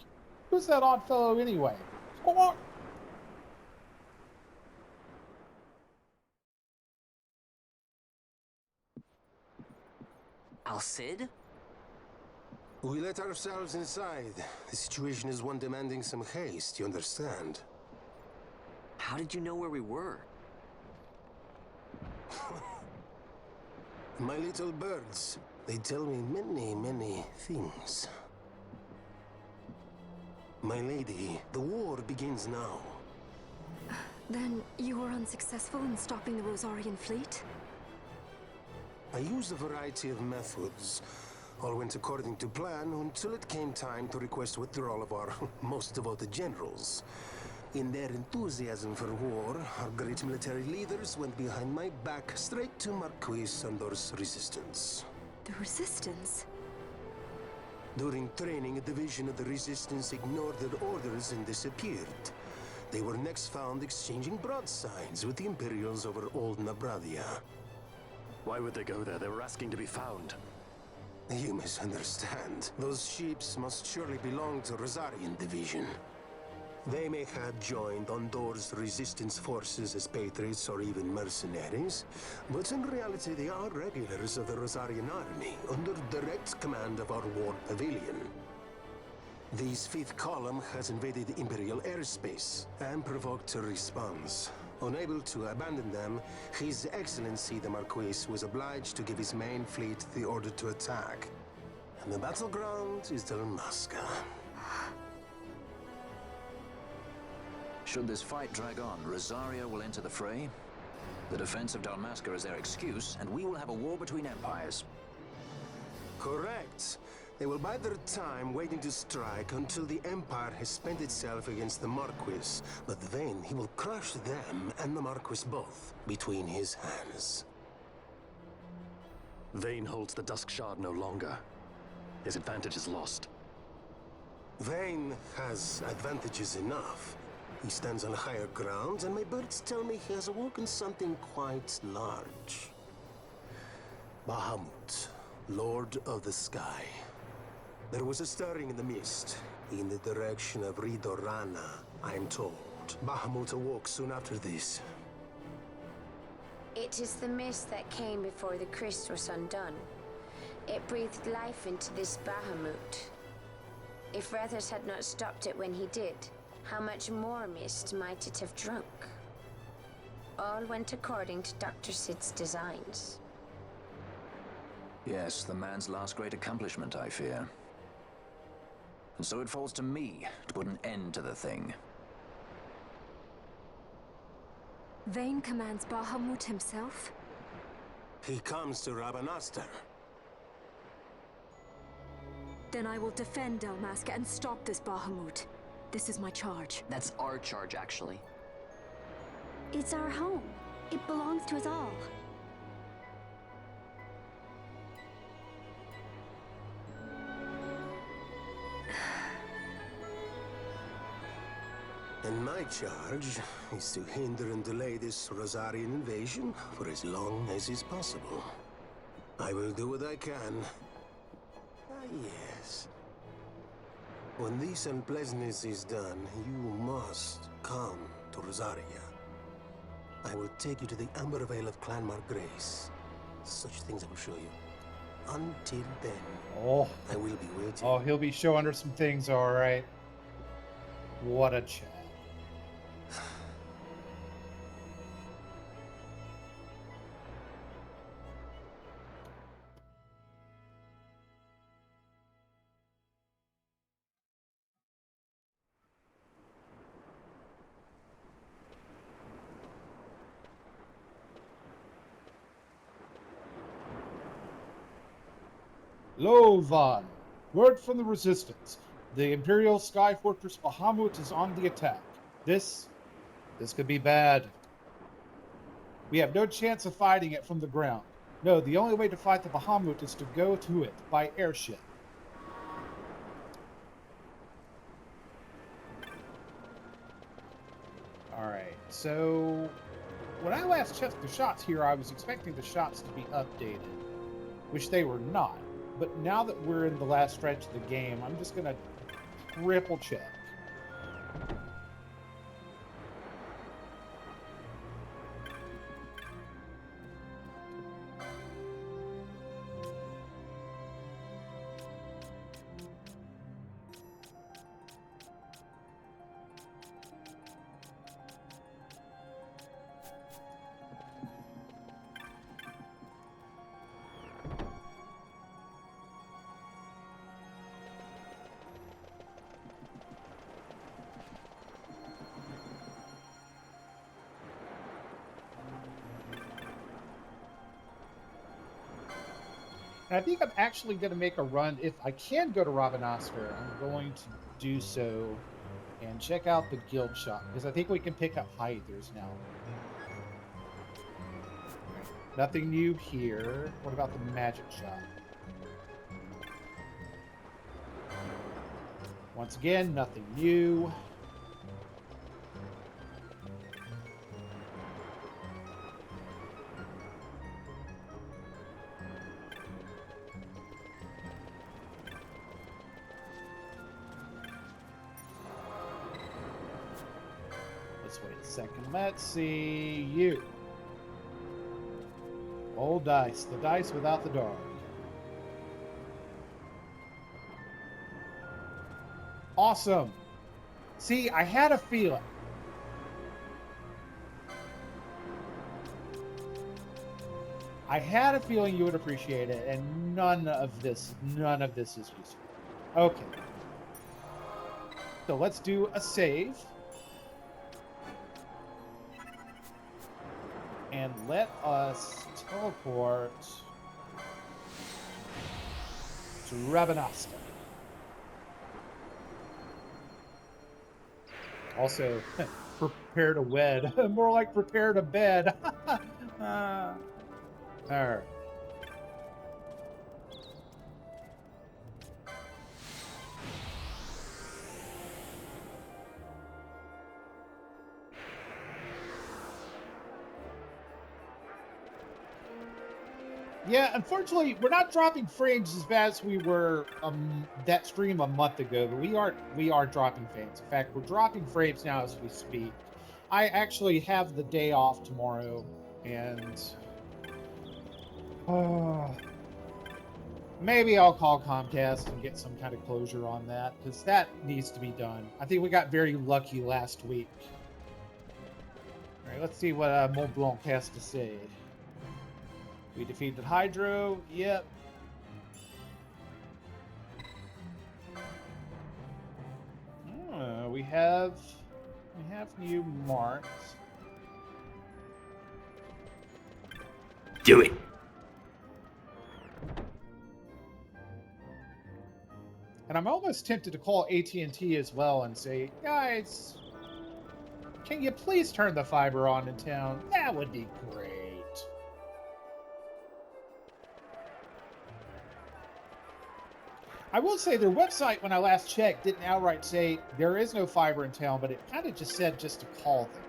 Who's that odd fellow anyway? Squawk! Al-Cid? We let ourselves inside. The situation is one demanding some haste, you understand? How did you know where we were? My little birds, they tell me many, many things. My lady, the war begins now. Then you were unsuccessful in stopping the Rosarian fleet? I used a variety of methods. All went according to plan until it came time to request withdrawal of our most devoted generals. In their enthusiasm for war, our great military leaders went behind my back straight to Marquis Sandor's resistance. The Resistance? During training, a division of the Resistance ignored their orders and disappeared. They were next found exchanging broadsides with the Imperials over Old Nabradia. Why would they go there? They were asking to be found. You misunderstand. Those ships must surely belong to Rosarian Division. They may have joined Ondor's resistance forces as patriots or even mercenaries, but in reality they are regulars of the Rosarian army, under direct command of our war pavilion. This fifth column has invaded Imperial airspace and provoked a response. Unable to abandon them, His Excellency the Marquis was obliged to give his main fleet the order to attack. And the battleground is Dalmasca. Should this fight drag on, Rosaria will enter the fray. The defense of Dalmasca is their excuse, and we will have a war between empires. Correct. They will bide their time waiting to strike until the Empire has spent itself against the Marquis. But then he will crush them and the Marquis both between his hands. Vayne holds the Dusk Shard no longer. His advantage is lost. Vayne has advantages enough. He stands on higher ground, and my birds tell me he has awoken something quite large. Bahamut, Lord of the Sky. There was a stirring in the mist, in the direction of Ridorana, I'm told. Bahamut awoke soon after this. It is the mist that came before the Christ was undone. It breathed life into this Bahamut. If Rethus had not stopped it when he did, how much more mist might it have drunk? All went according to Dr. Sid's designs. Yes, the man's last great accomplishment, I fear. And so it falls to me to put an end to the thing. Vayne commands Bahamut himself? He comes to Rabanastar. Then I will defend Dalmasca and stop this Bahamut. This is my charge. That's our charge, actually. It's our home. It belongs to us all. And my charge is to hinder and delay this Rosarian invasion for as long as is possible. I will do what I can. Ah, yes. When this unpleasantness is done, you must come to Rosaria. I will take you to the Amber Vale of Clan Margrace. Such things I will show you. Until then, I will be waiting. Oh, he'll be showing her some things, all right. What a chap. Lovan, word from the Resistance. The Imperial Sky Fortress Bahamut is on the attack. This could be bad. We have no chance of fighting it from the ground. No, the only way to fight the Bahamut is to go to it by airship. Alright, so when I last checked the shots here, I was expecting the shots to be updated, which they were not. But now that we're in the last stretch of the game, I'm just going to triple check. And I think I'm actually going to make a run. If I can go to Rabanastre, I'm going to do so and check out the guild shop, because I think we can pick up high ethers now. Nothing new here. What about the magic shop? Once again, nothing new. Let's wait a second. Let's see you. Old dice. The dice without the dark. Awesome. See, I had a feeling. I had a feeling you would appreciate it, and none of this is useful. Okay. So let's do a save. And let us teleport to Rabanastre. Also, prepare to wed. More like prepare to bed. All right. Yeah, unfortunately, we're not dropping frames as bad as we were that stream a month ago, but we are dropping frames. In fact, we're dropping frames now as we speak. I actually have the day off tomorrow, and maybe I'll call Comcast and get some kind of closure on that, because that needs to be done. I think we got very lucky last week. All right, let's see what Mont Blanc has to say. We defeated Hydro. Yep. We have new marks. Do it. And I'm almost tempted to call AT&T as well and say, guys, can you please turn the fiber on in town? That would be great. I will say their website, when I last checked, didn't outright say there is no fiber in town, but it kind of just said just to call them.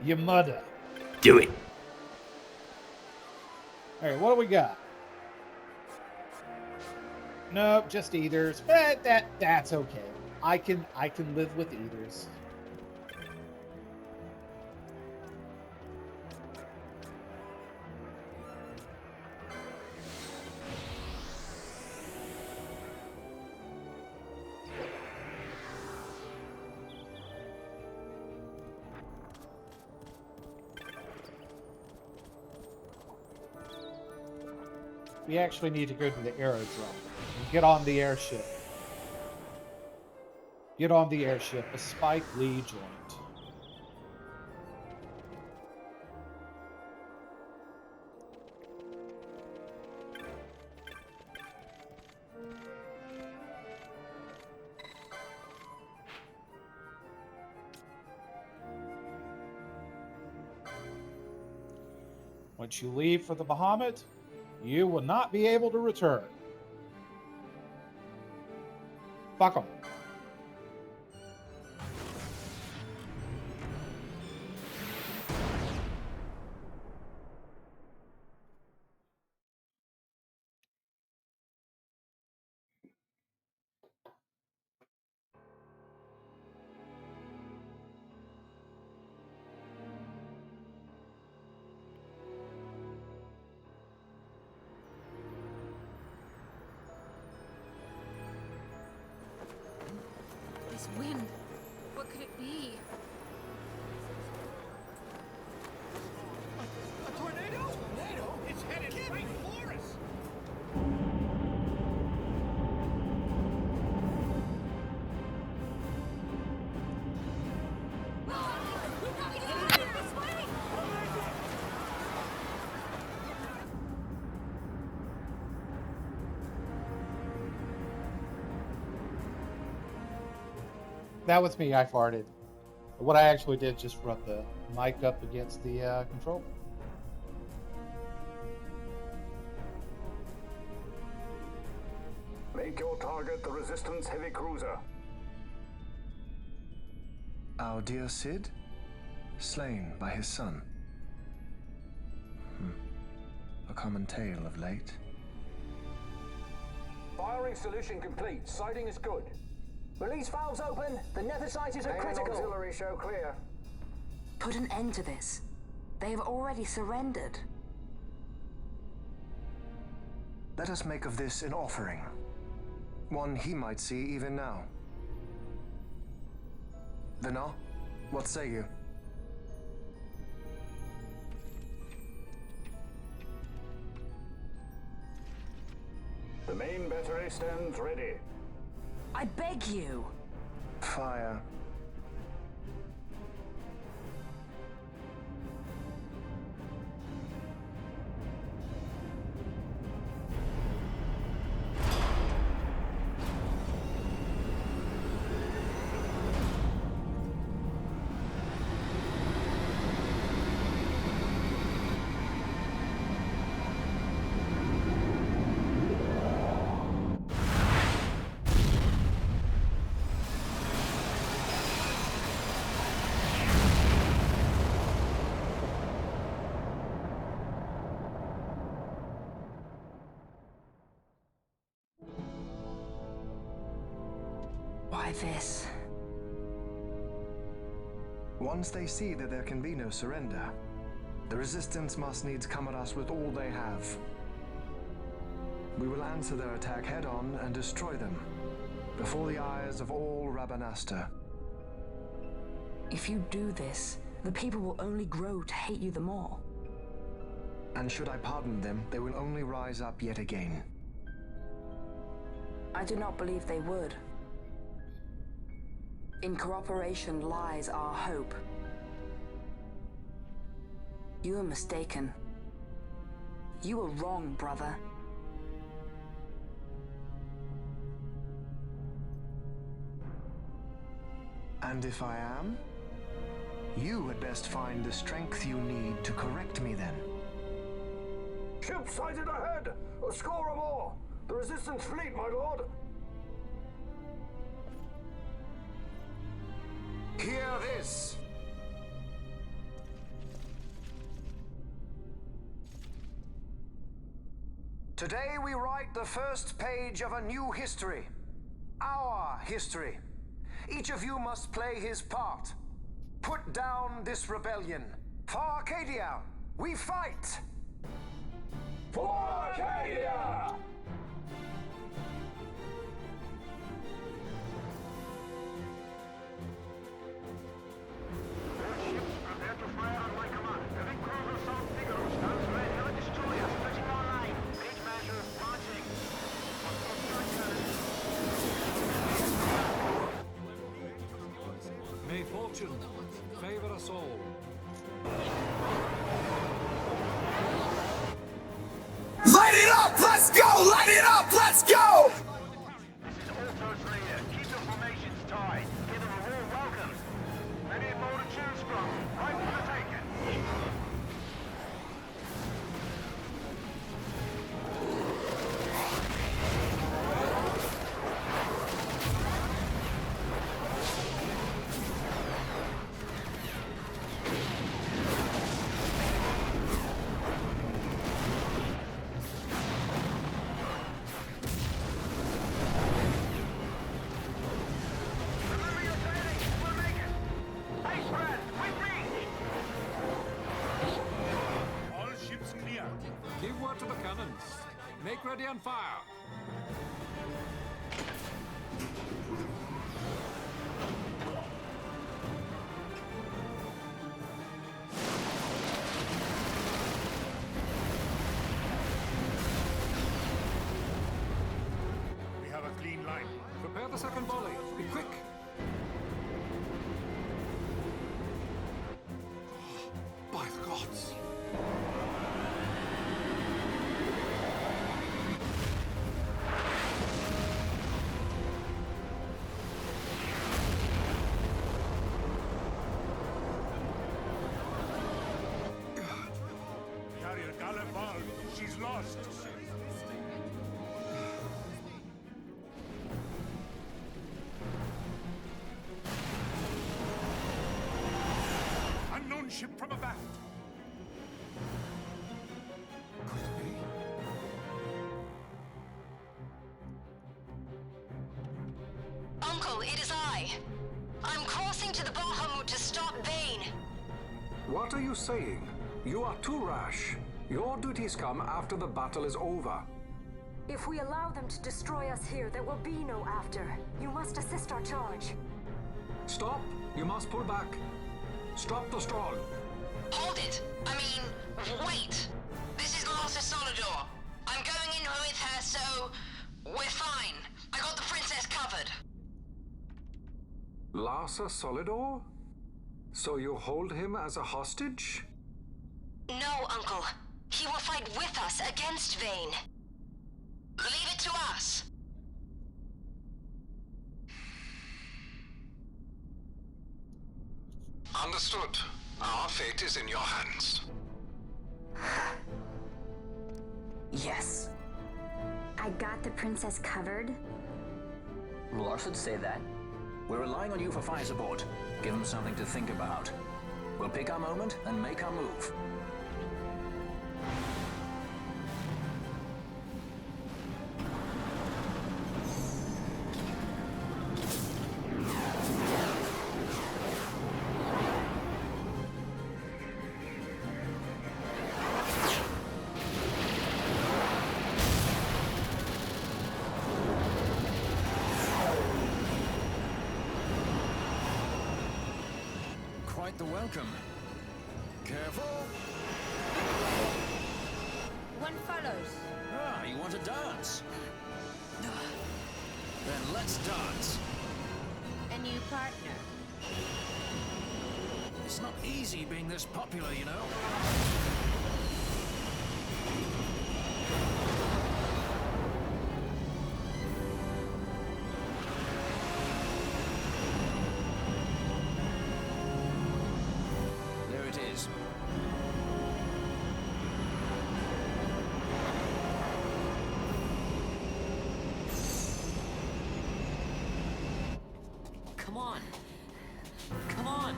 Your mother. Do it. All right, what do we got? Nope, just ethers. But that's okay. I can live with ethers. We actually need to go to the aerodrome and get on the airship. Get on the airship, a Spike Lee joint. Once you leave for the Bahamut, you will not be able to return. Fuck 'em. This wind, what could it be? A tornado? Tornado? It's headed right for us! We gotta get out of here this way! That was me. I farted. What I actually did just rub the mic up against the controller. Make your target the Resistance heavy cruiser. Our dear Cid, slain by his son. A common tale of late. Firing solution complete. Sighting is good. Release valves open. The nethercities are critical. Auxiliary show clear. Put an end to this. They have already surrendered. Let us make of this an offering. One he might see even now. Vina, what say you? The main battery stands ready. I beg you. Fire. Why this? Once they see that there can be no surrender, the Resistance must needs come at us with all they have. We will answer their attack head-on and destroy them, before the eyes of all Rabanastre. If you do this, the people will only grow to hate you the more. And should I pardon them, they will only rise up yet again. I do not believe they would. In cooperation lies our hope. You are mistaken. You are wrong, brother. And if I am? You had best find the strength you need to correct me then. Ship sighted ahead! A score or more! The Resistance fleet, my lord! Hear this! Today we write the first page of a new history. Our history. Each of you must play his part. Put down this rebellion. For Arcadia, we fight! For Arcadia! May fortune favor us all. Light it up! Let's go! Light it up! Let's go! This is Autos leader. Keep your formations tight. Give them a warm welcome. Plenty more to choose from. Right for the taking. Give word to the cannons. Make ready and fire. We have a clean line. Prepare the second volley. Be quick. By the gods. lost. Unknown ship from abaft. Could it be? Uncle, it is I. I'm crossing to the Bahamut to stop Vane. What are you saying? You are too rash. Your duties come after the battle is over. If we allow them to destroy us here, there will be no after. You must assist our charge. Stop! You must pull back. Stop the stall. Hold it! I mean, wait! This is Master Solidor. I'm going in with her, so we're fine. I got the princess covered. Larsa Solidor? So you hold him as a hostage? No, Uncle. He will fight with us against Vane. Leave it to us. Understood. Our fate is in your hands. Yes. I got the princess covered. Lars would say that. We're relying on you for fire support. Give them something to think about. We'll pick our moment and make our move. Quite the welcome. Careful. One follows. Ah, you want to dance? Then let's dance. A new partner. It's not easy being this popular, you know. There it is. Come on. Come on.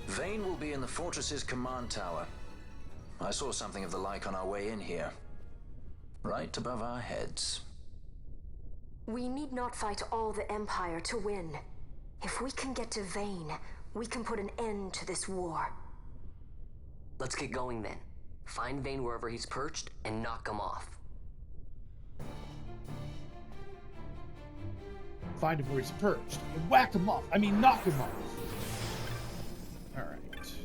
Vane will be in the fortress's command tower. I saw something of the like on our way in here. Right above our heads. We need not fight all the Empire to win. If we can get to Vane, we can put an end to this war. Let's get going then. Find Vane wherever he's perched and knock him off. Find him where he's perched and whack him off. I mean, knock him off. All right. Let's see.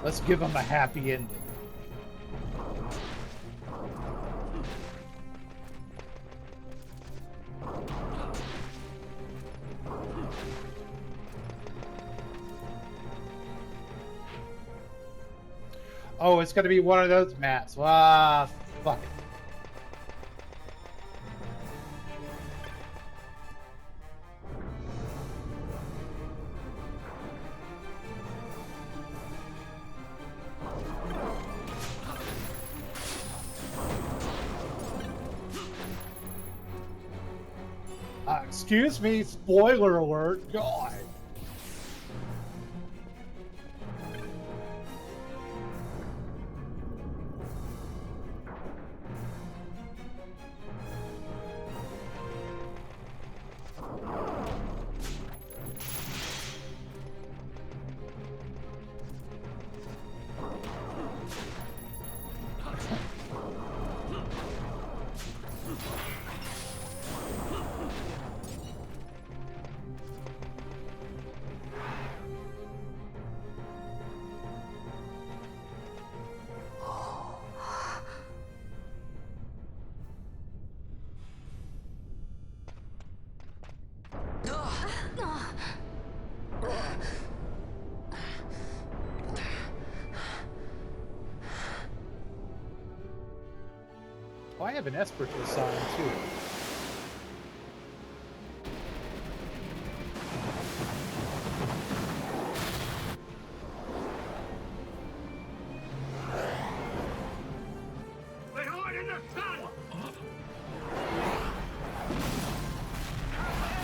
Let's give him a happy ending. Oh, it's gonna be one of those maps. Ah, fuck it. Excuse me, spoiler alert. God. I have an Esper to assign too. They hide in the sun!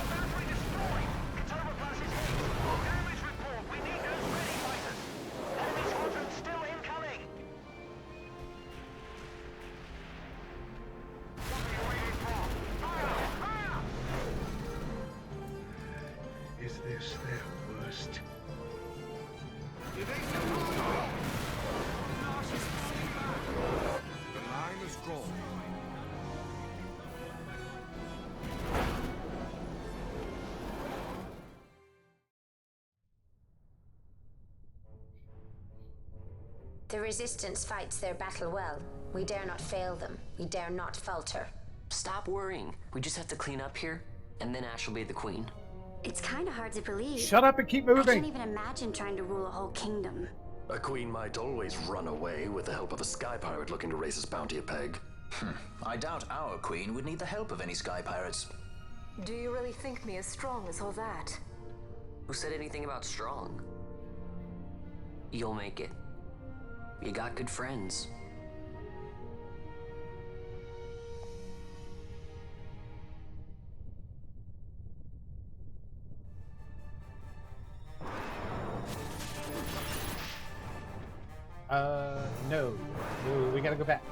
Battery destroyed! It's overpass is hit! Damage report! We need those ready fighters! Enemy squadron still incoming! What are you waiting for? Fire! Fire! Is this their worst? It ain't no more! Marsh is falling back! The line is drawn. The Resistance fights their battle well. We dare not fail them. We dare not falter. Stop worrying. We just have to clean up here, and then Ash will be the queen. It's kind of hard to believe. Shut up and keep I moving! can't even imagine trying to rule a whole kingdom. A queen might always run away with the help of a sky pirate looking to raise his bounty a peg. I doubt our queen would need the help of any sky pirates. Do you really think me as strong as all that? Who said anything about strong? You'll make it. You got good friends. No. No, we gotta go back.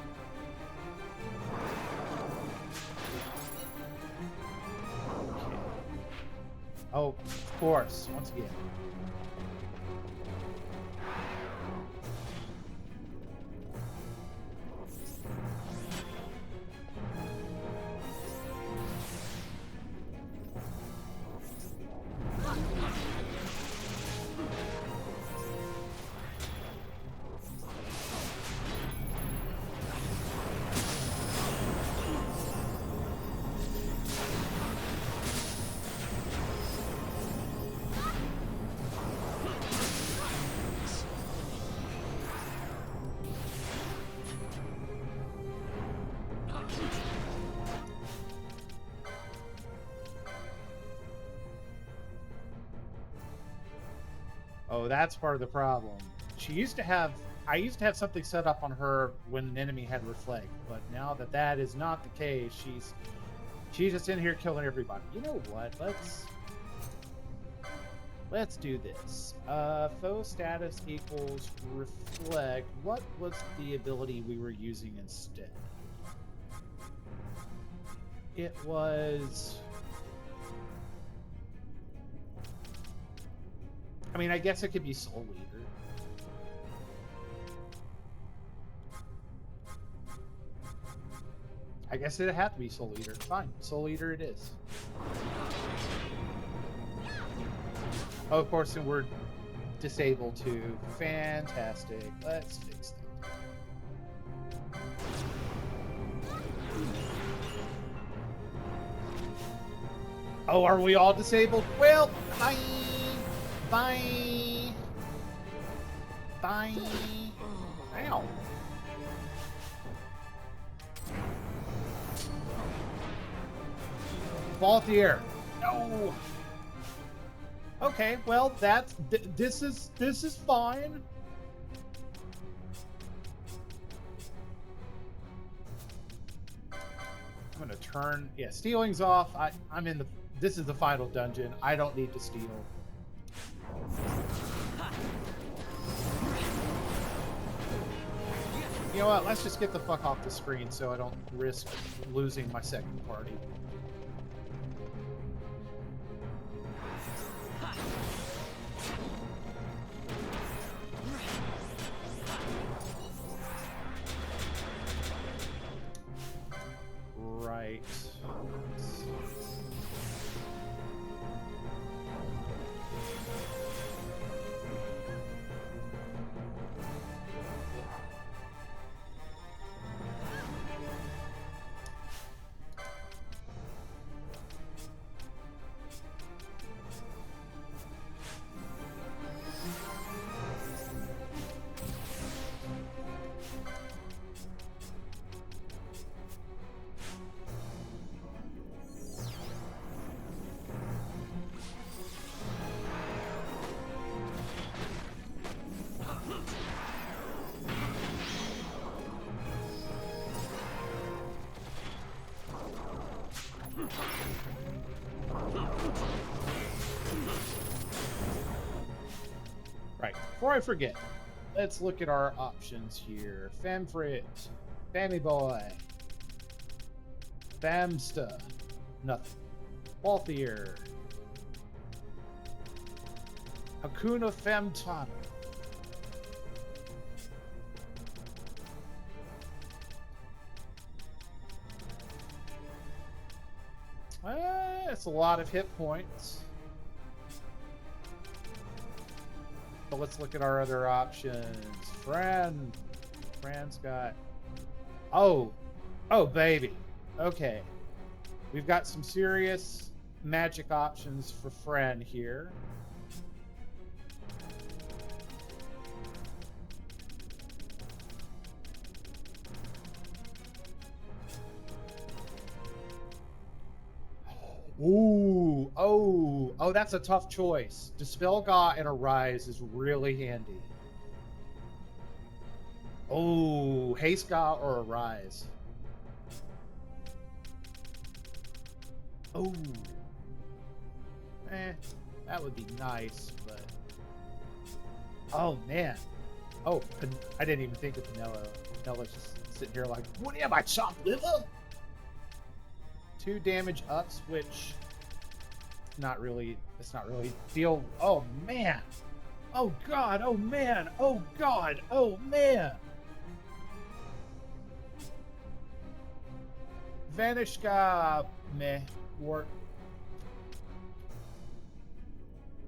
Okay. Oh, of course, once again. Oh, that's part of the problem. I used to have something set up on her when an enemy had reflect, but now that that is not the case, she's just in here killing everybody. You know what? Let's do this. Foe status equals reflect. What was the ability we were using instead? It was... I mean, I guess it could be Soul Eater. I guess it'd have to be Soul Eater. Fine, Soul Eater it is. Oh, of course, and we're disabled too. Fantastic. Let's fix that. Oh, are we all disabled? Well, bye! Bye! Bye! Ow! Vaultier! No! Okay, well, that's... This is fine. I'm gonna turn... Yeah, stealing's off. I'm in the... This is the final dungeon. I don't need to steal. You know what? Let's just get the fuck off the screen so I don't risk losing my second party. Right. before I forget, let's look at our options here. Famfrit, Fammy Boy, Famsta, nothing. Balthier, Hakuna Femtana. That's a lot of hit points. But let's look at our other options. Fran's got... Oh, baby. Okay. We've got some serious magic options for Fran here. Ooh, oh, that's a tough choice. Dispel Ga and Arise is really handy. Oh, Haste Ga or Arise. Oh, that would be nice, but oh man, I didn't even think of Pinello. Pinello's just sitting here like, what am I, chopped liver? 2 damage ups, which it's not really deal. Oh man, oh god, oh man, oh god, oh man. Vanishka, meh, work.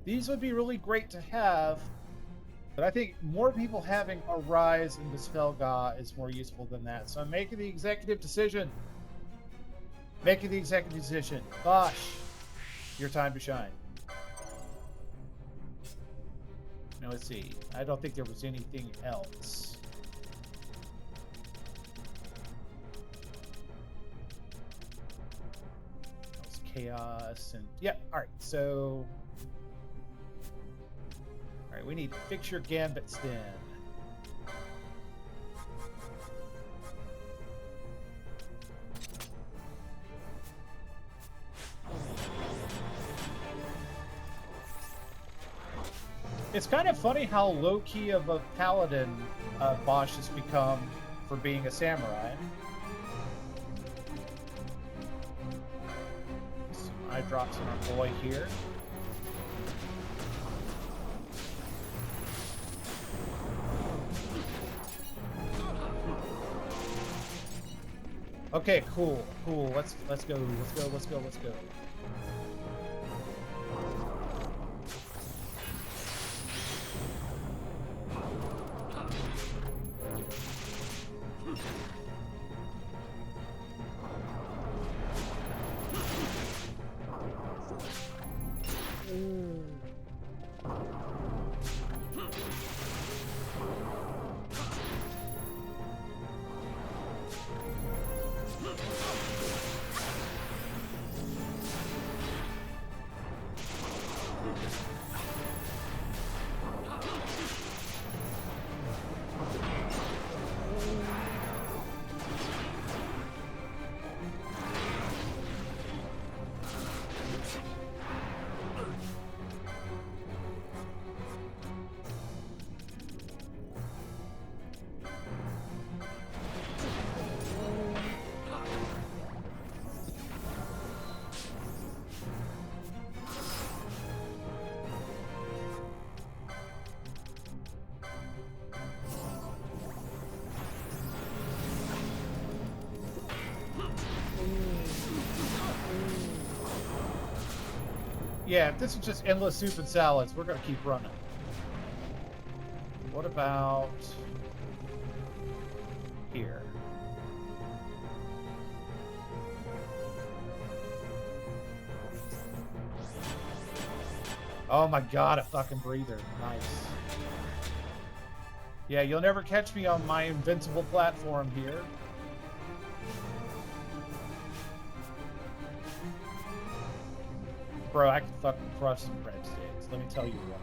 These would be really great to have, but I think more people having Arise and Dispel Ga is more useful than that. So I'm making the executive decision. Bosh, your time to shine. Now let's see. I don't think there was anything else. That was chaos and yeah. All right. So, all right. We need Fix Your Gambit Sten. It's kind of funny how low-key of a paladin Bosch has become for being a samurai. Some eye drops on our boy here. Okay, cool. Let's go. Yeah, if this is just endless soup and salads, we're gonna keep running. What about here? Oh my god, a fucking breather. Nice. Yeah, you'll never catch me on my invincible platform here. Bro, I can fucking crush some breadsticks. Let me tell you what.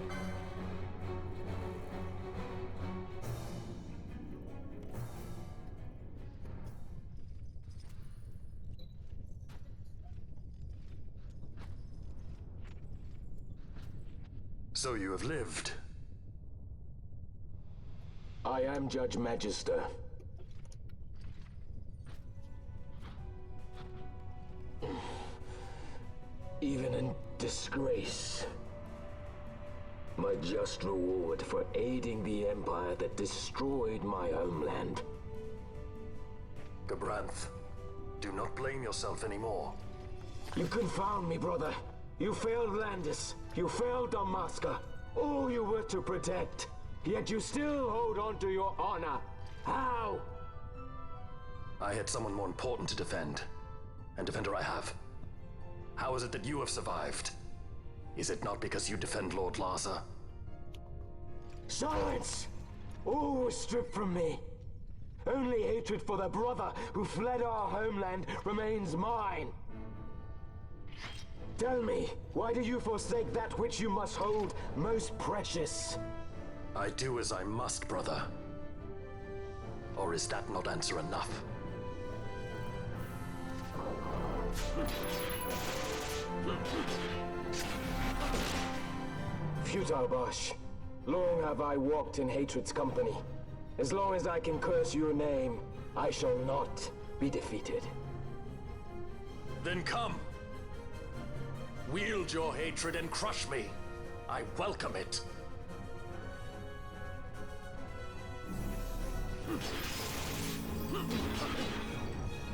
So you have lived. I am Judge Magister. Even in disgrace, my just reward for aiding the Empire that destroyed my homeland. Gabranth, do not blame yourself anymore. You confound me, brother. You failed Landis. You failed Damaska. All you were to protect. Yet you still hold on to your honor. How? I had someone more important to defend. And defender I have. How is it that you have survived? Is it not because you defend Lord Larsa? Silence! All was stripped from me. Only hatred for the brother who fled our homeland remains mine. Tell me, why do you forsake that which you must hold most precious? I do as I must, brother. Or is that not answer enough? Futile Bosh. Long have I walked in hatred's company. As long as I can curse your name, I shall not be defeated. Then come! Wield your hatred and crush me. I welcome it.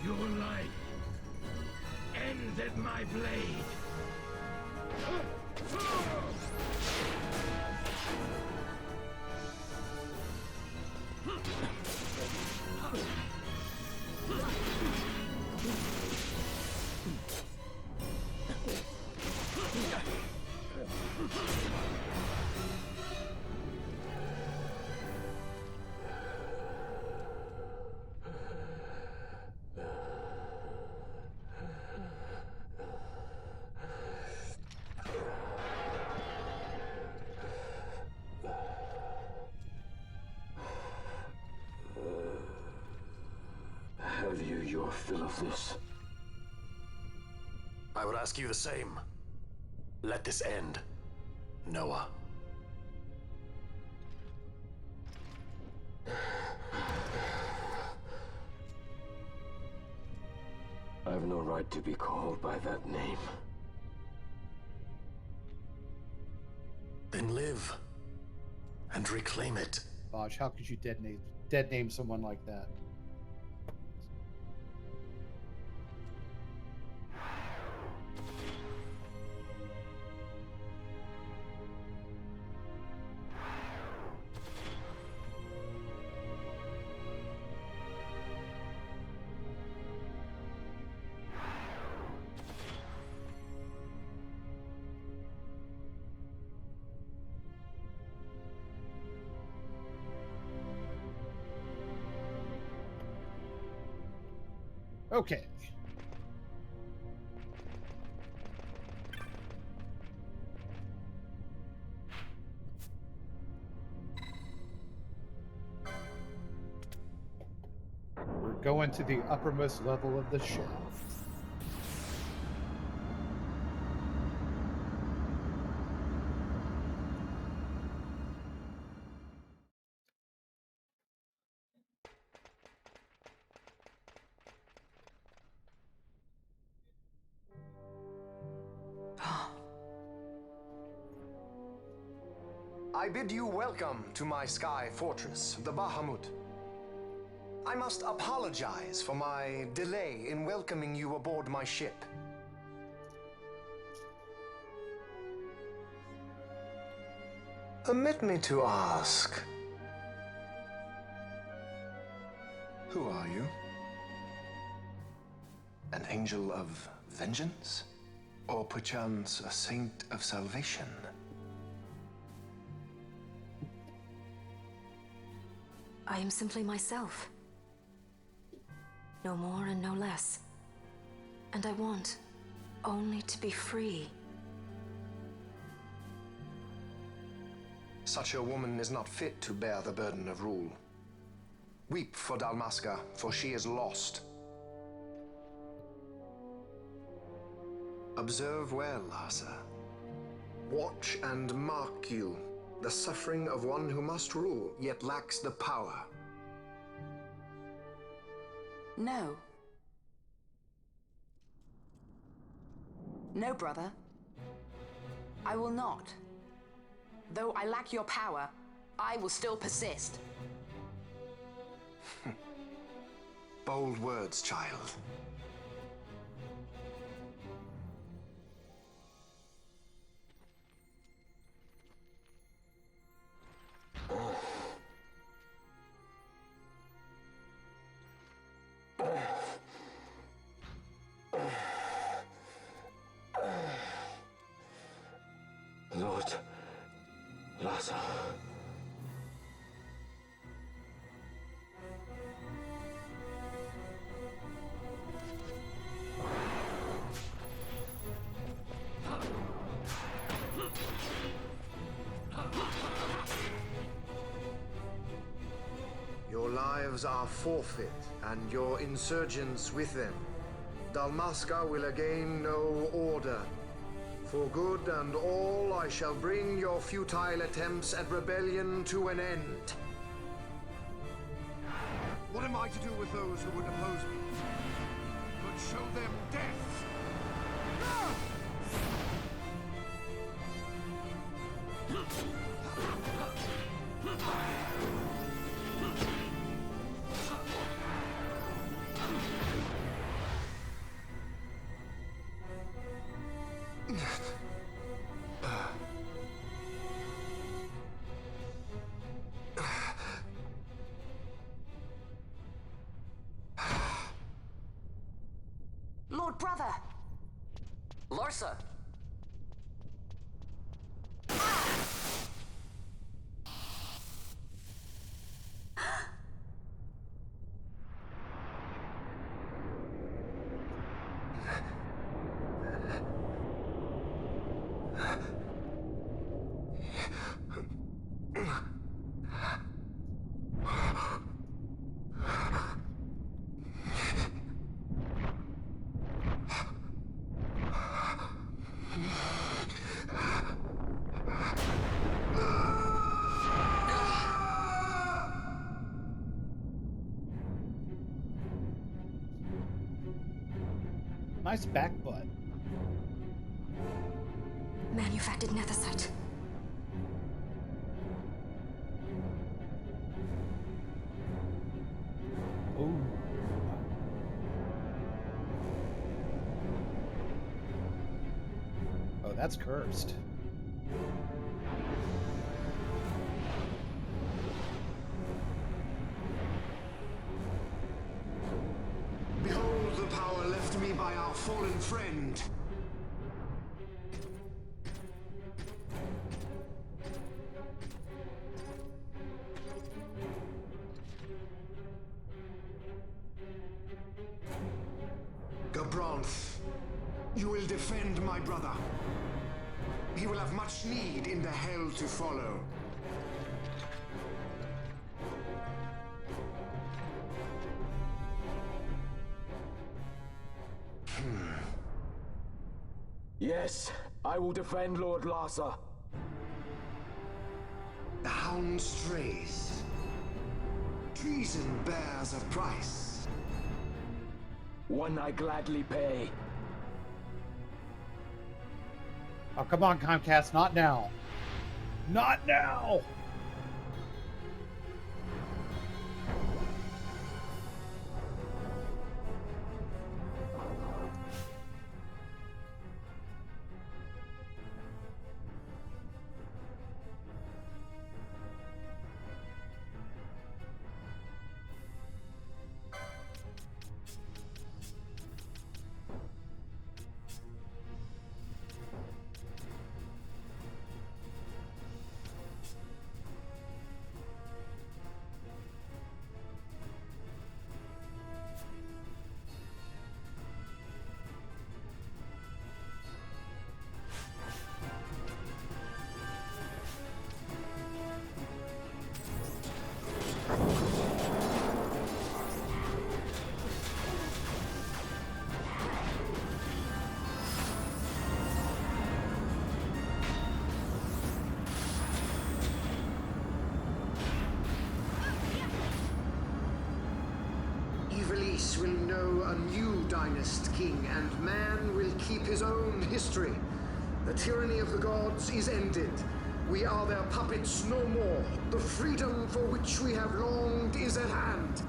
Your life ends at my blade. Have you your fill of this? I would ask you the same. Let this end, Noah. I have no right to be called by that name. Then live and reclaim it. Bosh, how could you dead name someone like that? Okay. We're going to the uppermost level of the shaft. I bid you welcome to my sky fortress, the Bahamut. I must apologize for my delay in welcoming you aboard my ship. Permit me to ask, who are you? An angel of vengeance? Or perchance a saint of salvation? I am simply myself. No more and no less. And I want only to be free. Such a woman is not fit to bear the burden of rule. Weep for Dalmasca, for she is lost. Observe well, Larsa. Watch and mark you, The suffering of one who must rule, yet lacks the power. No. No, brother. I will not. Though I lack your power, I will still persist. Bold words, child. Lord Lhasa. Your lives are forfeit, and your insurgents with them. Dalmasca will again know order. For good and all, I shall bring your futile attempts at rebellion to an end. What am I to do with those who would oppose me? But show them death! Lord Brother! Larsa! Nice back butt. Manufactured nethicite. Ooh. Oh, that's cursed. Behold the power left me by our fallen friend. Gabranth, you will defend my brother. He will have much need in the hell to follow. Yes, I will defend Lord Lhasa. The hound strays. Treason bears a price. One I gladly pay. Oh, come on, Comcast, not now. Not now! know a new dynast king, and man will keep his own history. The tyranny of the gods is ended. We are their puppets no more. The freedom for which we have longed is at hand.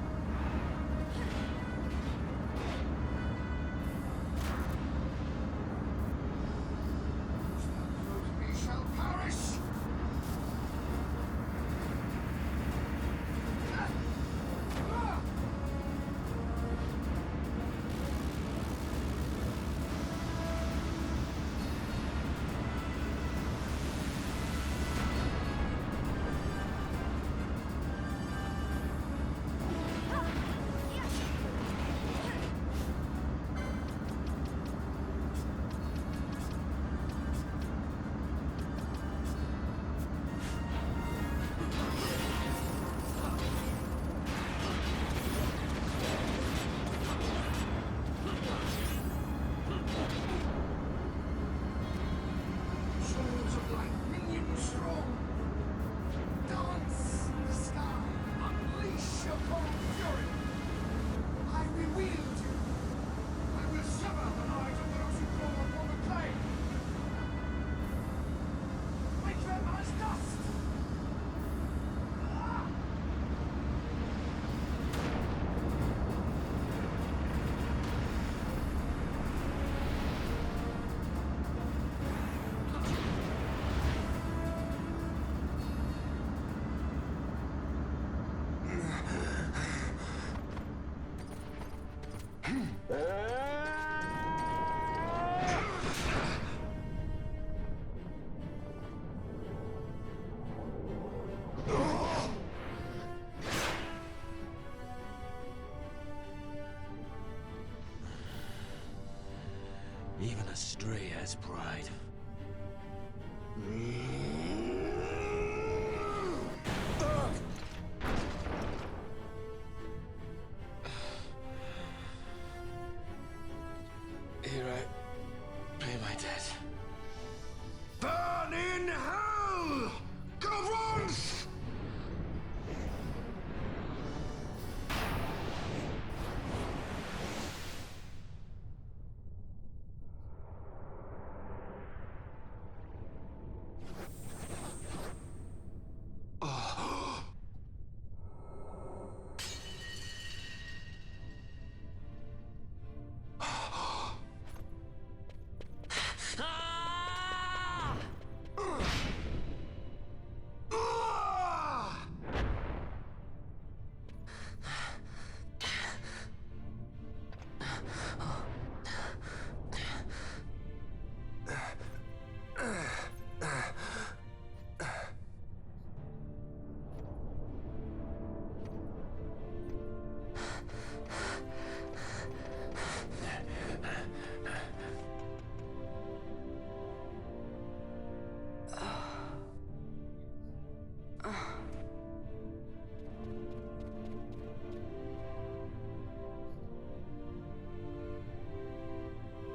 We shall perish! Swords of light, minions strong. Dance, sky, unleash your cold fury. I will wield you. I will sever the lives of those who crawl upon the clay. Make them as dust. Even a stray has pride. Here I pay my debt. Burn in hell! Goblins!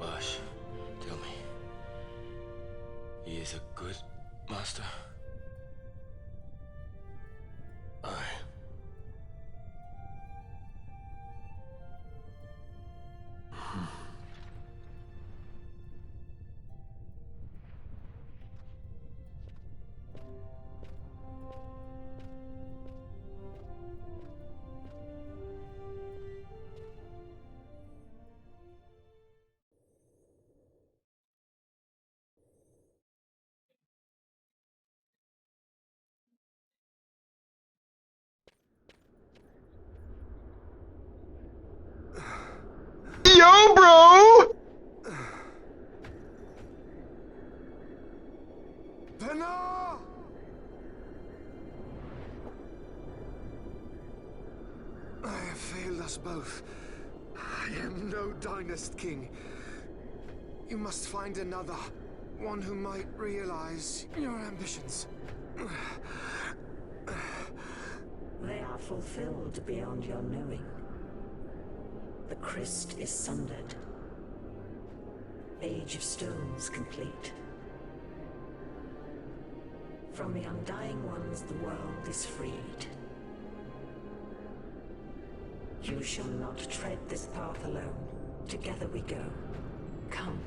Bosh, tell me, he is a good master? Aye. Yo, bro! Pena! I have failed us both. I am no dynast king. You must find another. One who might realize your ambitions. They are fulfilled beyond your knowing. The Christ is sundered. Age of Stones complete. From the Undying Ones, the world is freed. You shall not tread this path alone. Together we go. Come.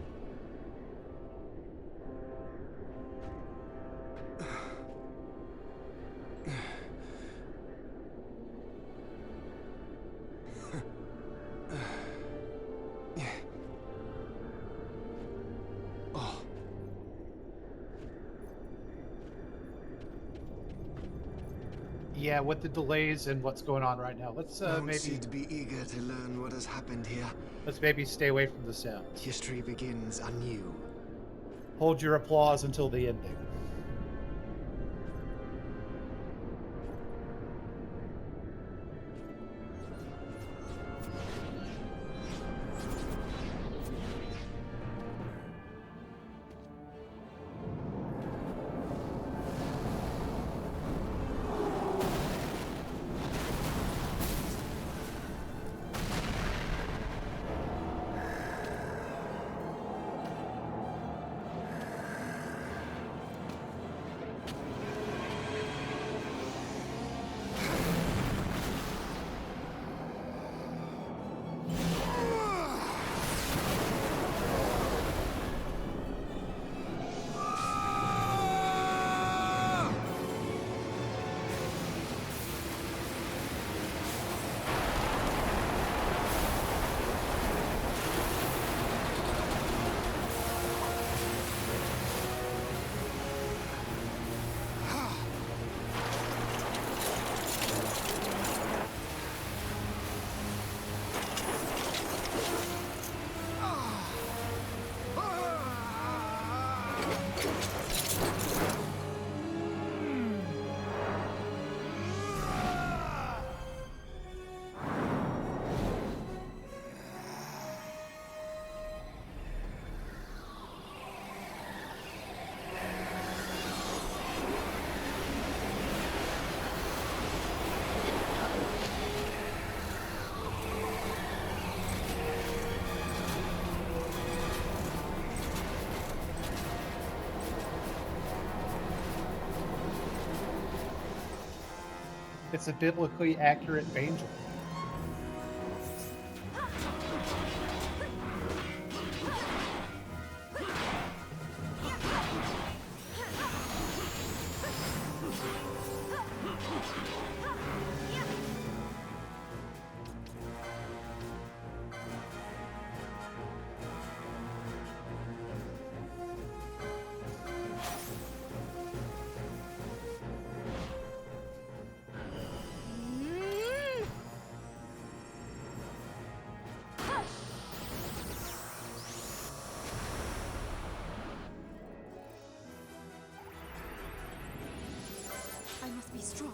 Yeah, with the delays and what's going on right now, let's maybe You'd be eager to learn what has happened here. let's maybe stay away from the sounds. History begins anew. Hold your applause until the ending. It's a biblically accurate angel. I must be strong.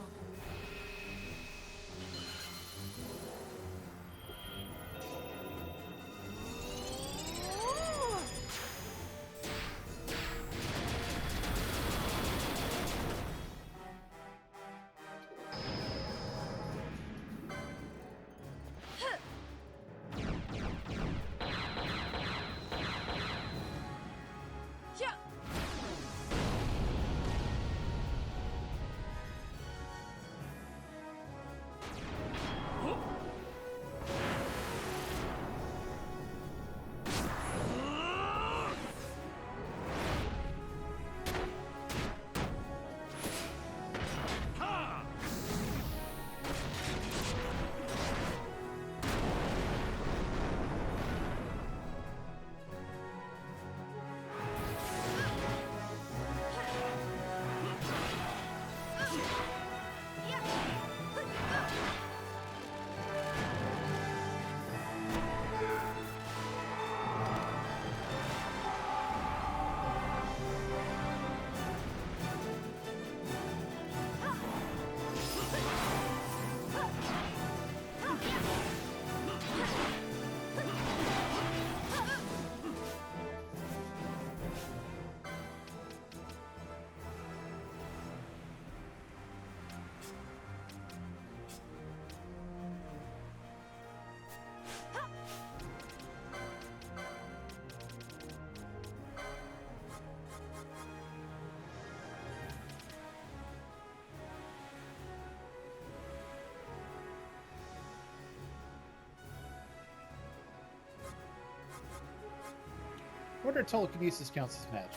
wonder if telekinesis counts as magic.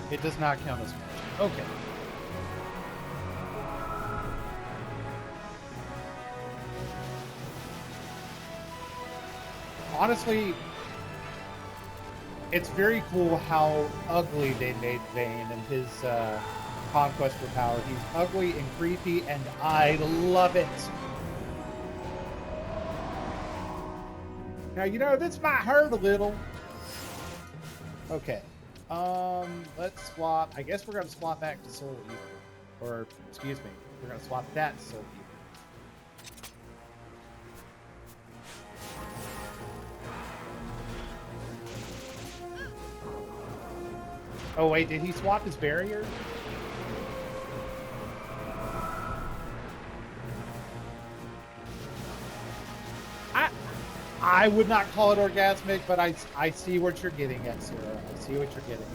It does not count as magic. Okay. Honestly, it's very cool how ugly they made Vane and his conquest for power. He's ugly and creepy, and I love it. Now, you know, this might hurt a little. Okay. Let's swap. I guess we're going to swap back to Soul Eater. Or, excuse me, we're going to swap that to Soul Eater. Oh, wait, did he swap his barrier? I would not call it orgasmic, but I see what you're getting at, Sarah. I see what you're getting at.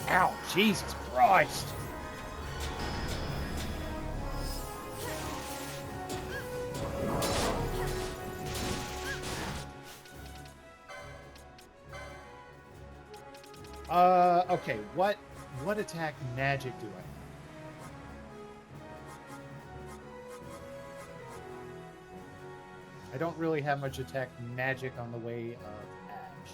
Ow, Jesus Christ. Okay, what attack magic do I have? I don't really have much attack magic on the way of Ash.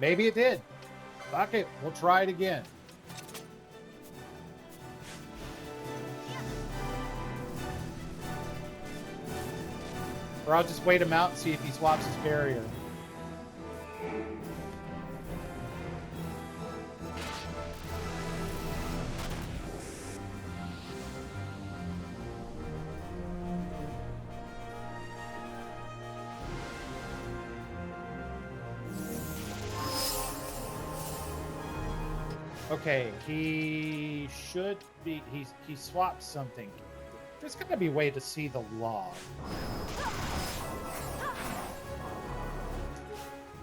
Maybe it did. Fuck it, we'll try it again. Or I'll just wait him out and see if he swaps his barrier. Okay, he should be. He swapped something. There's gotta be a way to see the log.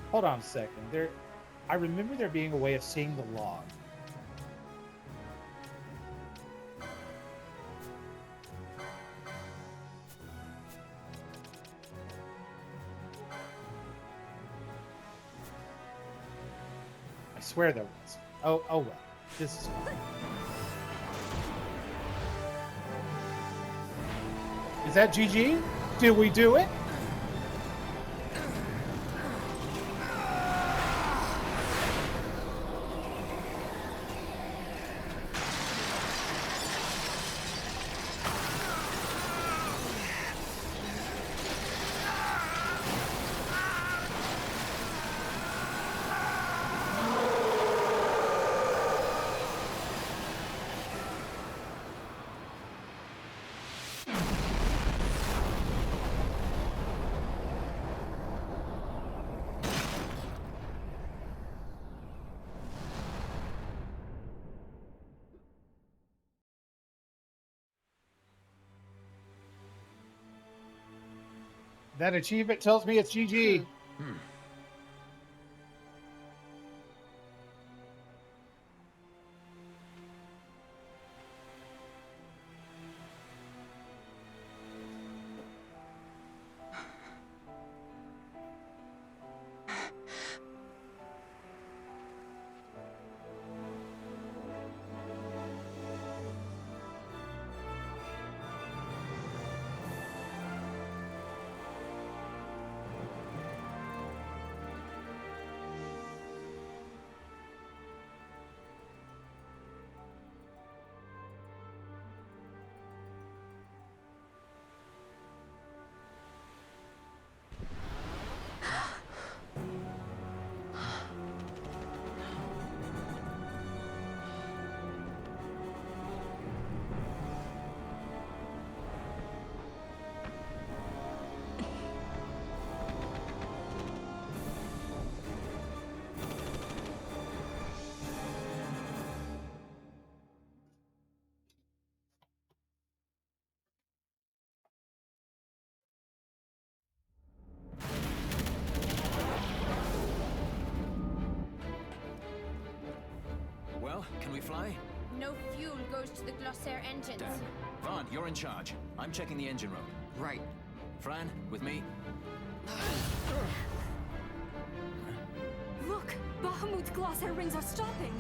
Hold on a second. I remember there being a way of seeing the log. I swear there was. Oh well. This is fine. Is that GG? Did we do it? That achievement tells me it's GG. Now, can we fly? No fuel goes to the Glossair engines. Damn. Vaughn, you're in charge. I'm checking the engine room. Right. Fran, with me? Look! Bahamut's Glossair rings are stopping!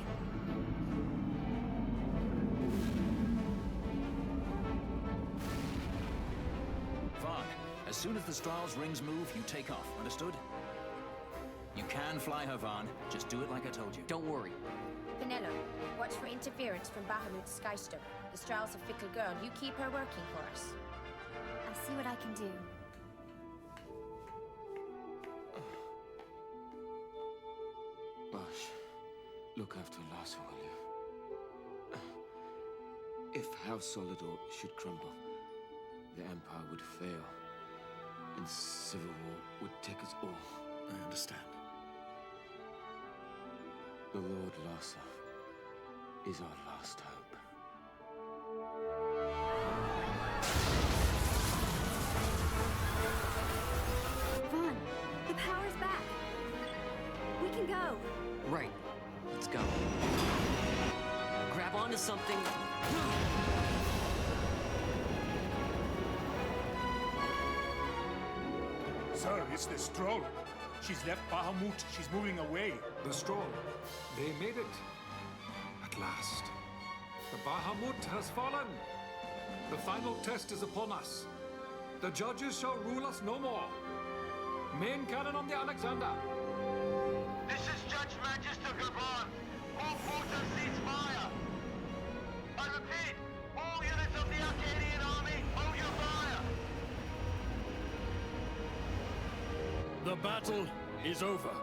Vaughn, as soon as the Strahls rings move, you take off. Understood? You can fly her, Vaughn. Just do it like I told you. Don't worry. Penelo, watch for interference from Bahamut's Skystone. The Strahls a fickle girl. You keep her working for us. I'll see what I can do. Bash, look after Larsa, will you? If House Solidor should crumble, the Empire would fail, and civil war would take us all. I understand. The Lord Larsa is our last hope. Vaughn, the power's back. We can go. Right. Let's go. Grab onto something. Sir, it's the Stroll. She's left Bahamut. She's moving away. The Stroll. They made it. At last. The Bahamut has fallen. The final test is upon us. The judges shall rule us no more. Main cannon on the Alexander. This is Judge Magister Gabon. All forces cease fire. I repeat, all units of the Arcadian army, hold your fire. The battle is over.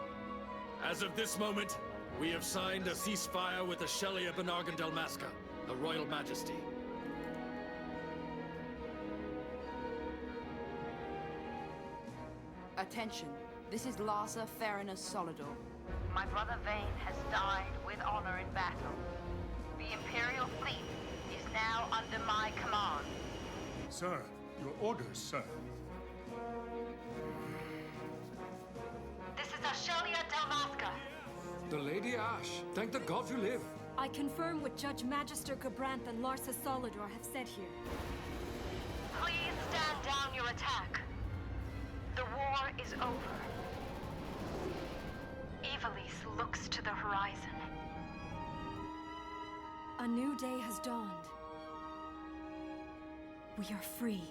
As of this moment, we have signed a ceasefire with the Shelia Benargan Dalmasca, the Royal Majesty. Attention. This is Larsa Farinus Solidor. My brother Vane has died with honor in battle. The Imperial fleet is now under my command. Sir, your orders, sir. This is Ashelia Dalmasca. The Lady Ash. Thank the gods you live. I confirm what Judge Magister Gabranth and Larsa Solidor have said here. Please stand down your attack. The war is over. Ivalice looks to the horizon. A new day has dawned. We are free.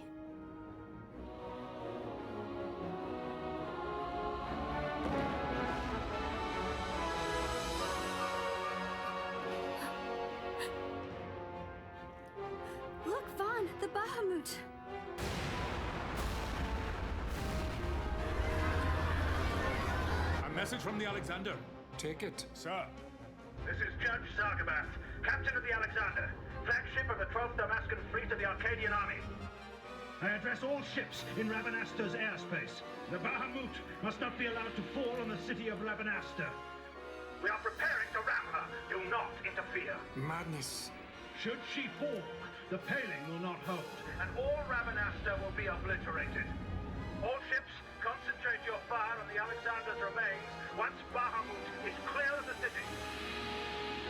Look, Vaughn, the Bahamut. A message from the Alexander. Take it. Sir. This is Judge Zargabath, Captain of the Alexander, flagship of the 12th Damascan Fleet of the Arcadian Army. I address all ships in Rabanasta's airspace. The Bahamut must not be allowed to fall on the city of Rabanasta. We are preparing to ram her. Do not interfere. Madness. Should she fall, the paling will not hold, and all Rabanasta will be obliterated. All ships, concentrate your fire on the Alexander's remains once Bahamut is clear of the city.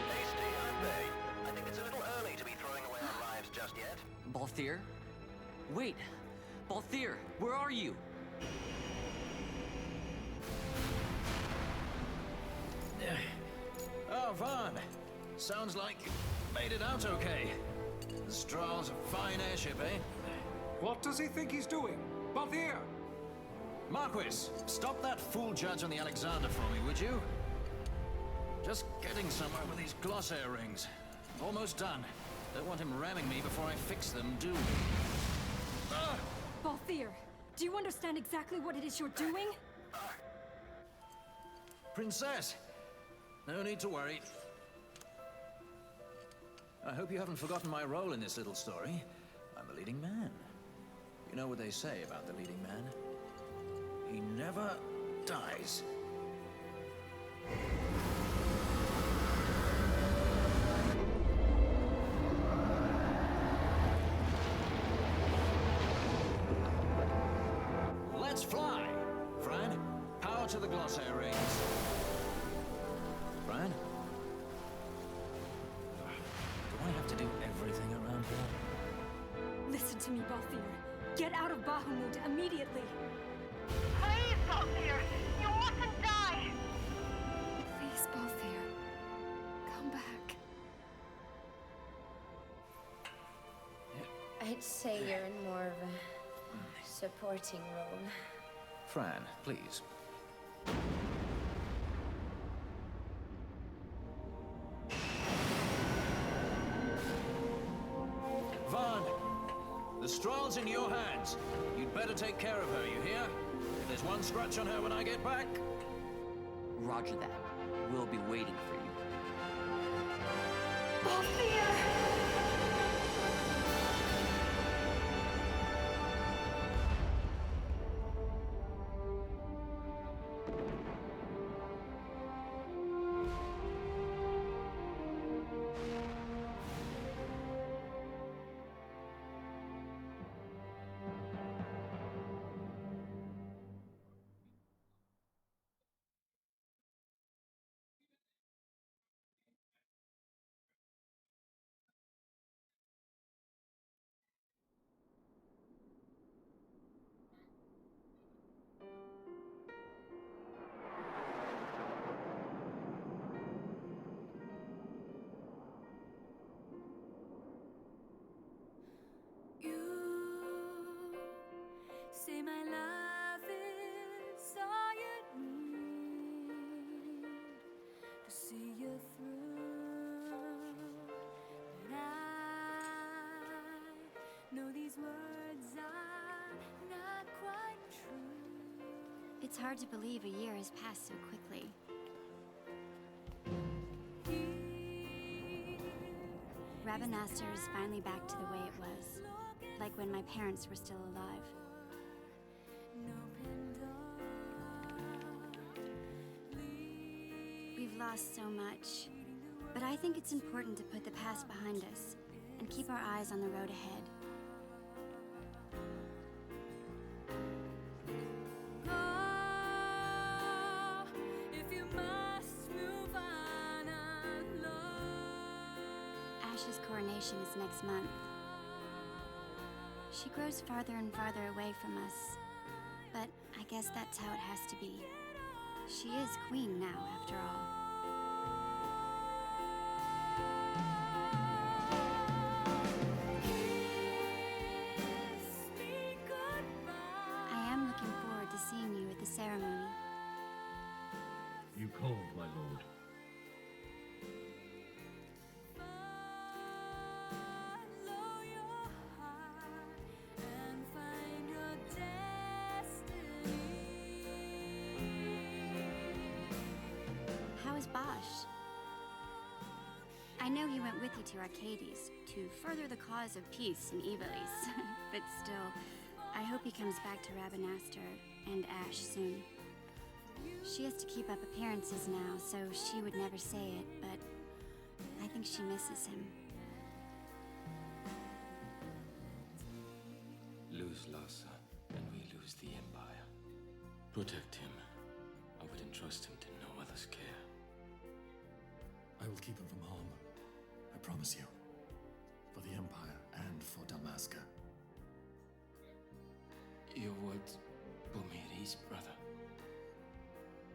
Hasty, aren't they? I think it's a little early to be throwing away our lives just yet. Balthier? Wait! Balthier, where are you? Oh, Vaughn. Sounds like you made it out okay. The Strahl's a fine airship, eh? What does he think he's doing? Balthier! Marquis, stop that fool judge on the Alexander for me, would you? Just getting somewhere with these Glossair rings. Almost done. Don't want him ramming me before I fix them, do we? Balthier, do you understand exactly what it is you're doing? Princess! No need to worry. I hope you haven't forgotten my role in this little story. I'm the leading man. You know what they say about the leading man? He never dies. Let's fly! Fran, power to the Glossair rings. Fran? to me, Balthier. Get out of Bahamut immediately. Please, Balthier! You mustn't die! Please, Balthier. Come back. I'd say you're in more of a supporting role. Fran, please. Vaughn, the Strahl's in your hands. You'd better take care of her, you hear? If there's one scratch on her when I get back... Roger that. We'll be waiting for you. Say my love is all you need to see you through. But I know these words are not quite true. It's hard to believe a year has passed so quickly. Rabanastre is finally back to the way it was, like when my parents were still alive. We've lost so much, but I think it's important to put the past behind us and keep our eyes on the road ahead. Ash's coronation is next month. She grows farther and farther away from us, but I guess that's how it has to be. She is queen now, after all. I am looking forward to seeing you at the ceremony. You called, my lord. How is Bosch? I know he went with you to Arcades to further the cause of peace in Ivalice, but still, I hope he comes back to Rabanastre and Ash soon. She has to keep up appearances now, so she would never say it, but I think she misses him. Lose Lhasa, and we lose the Empire. Protect him. I would entrust him to no other's care. I will keep him from harm. I promise you. For the Empire and for Dalmasca. Your words put me at ease, brother.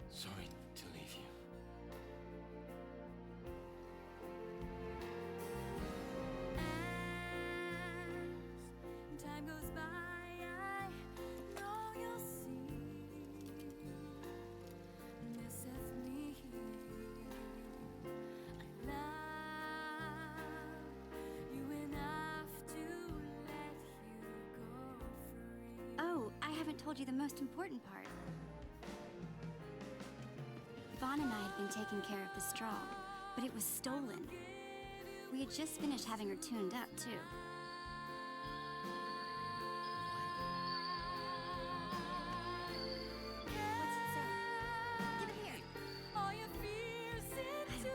Sorry to leave you. As time goes by, I know you'll see. This sets me here. I love you enough to let you go free. Oh, I haven't told you the most important part. Vaughn and I had been taking care of the straw, but it was stolen. We had just finished having her tuned up, too. What's it say? Give it here. All your fears into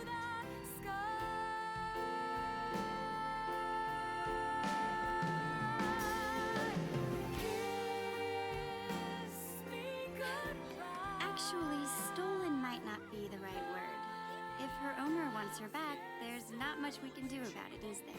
the sky. Kiss me goodbye. Actually, stolen might not be the right word. If her owner wants her back, there's not much we can do about it, is there?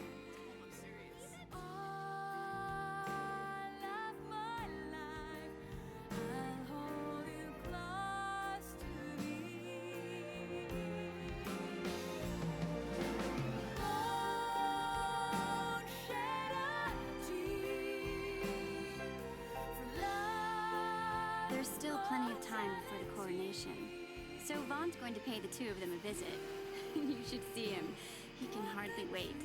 There's still plenty of time before the coronation. So Vaughn's going to pay the two of them a visit. You should see him. He can hardly wait.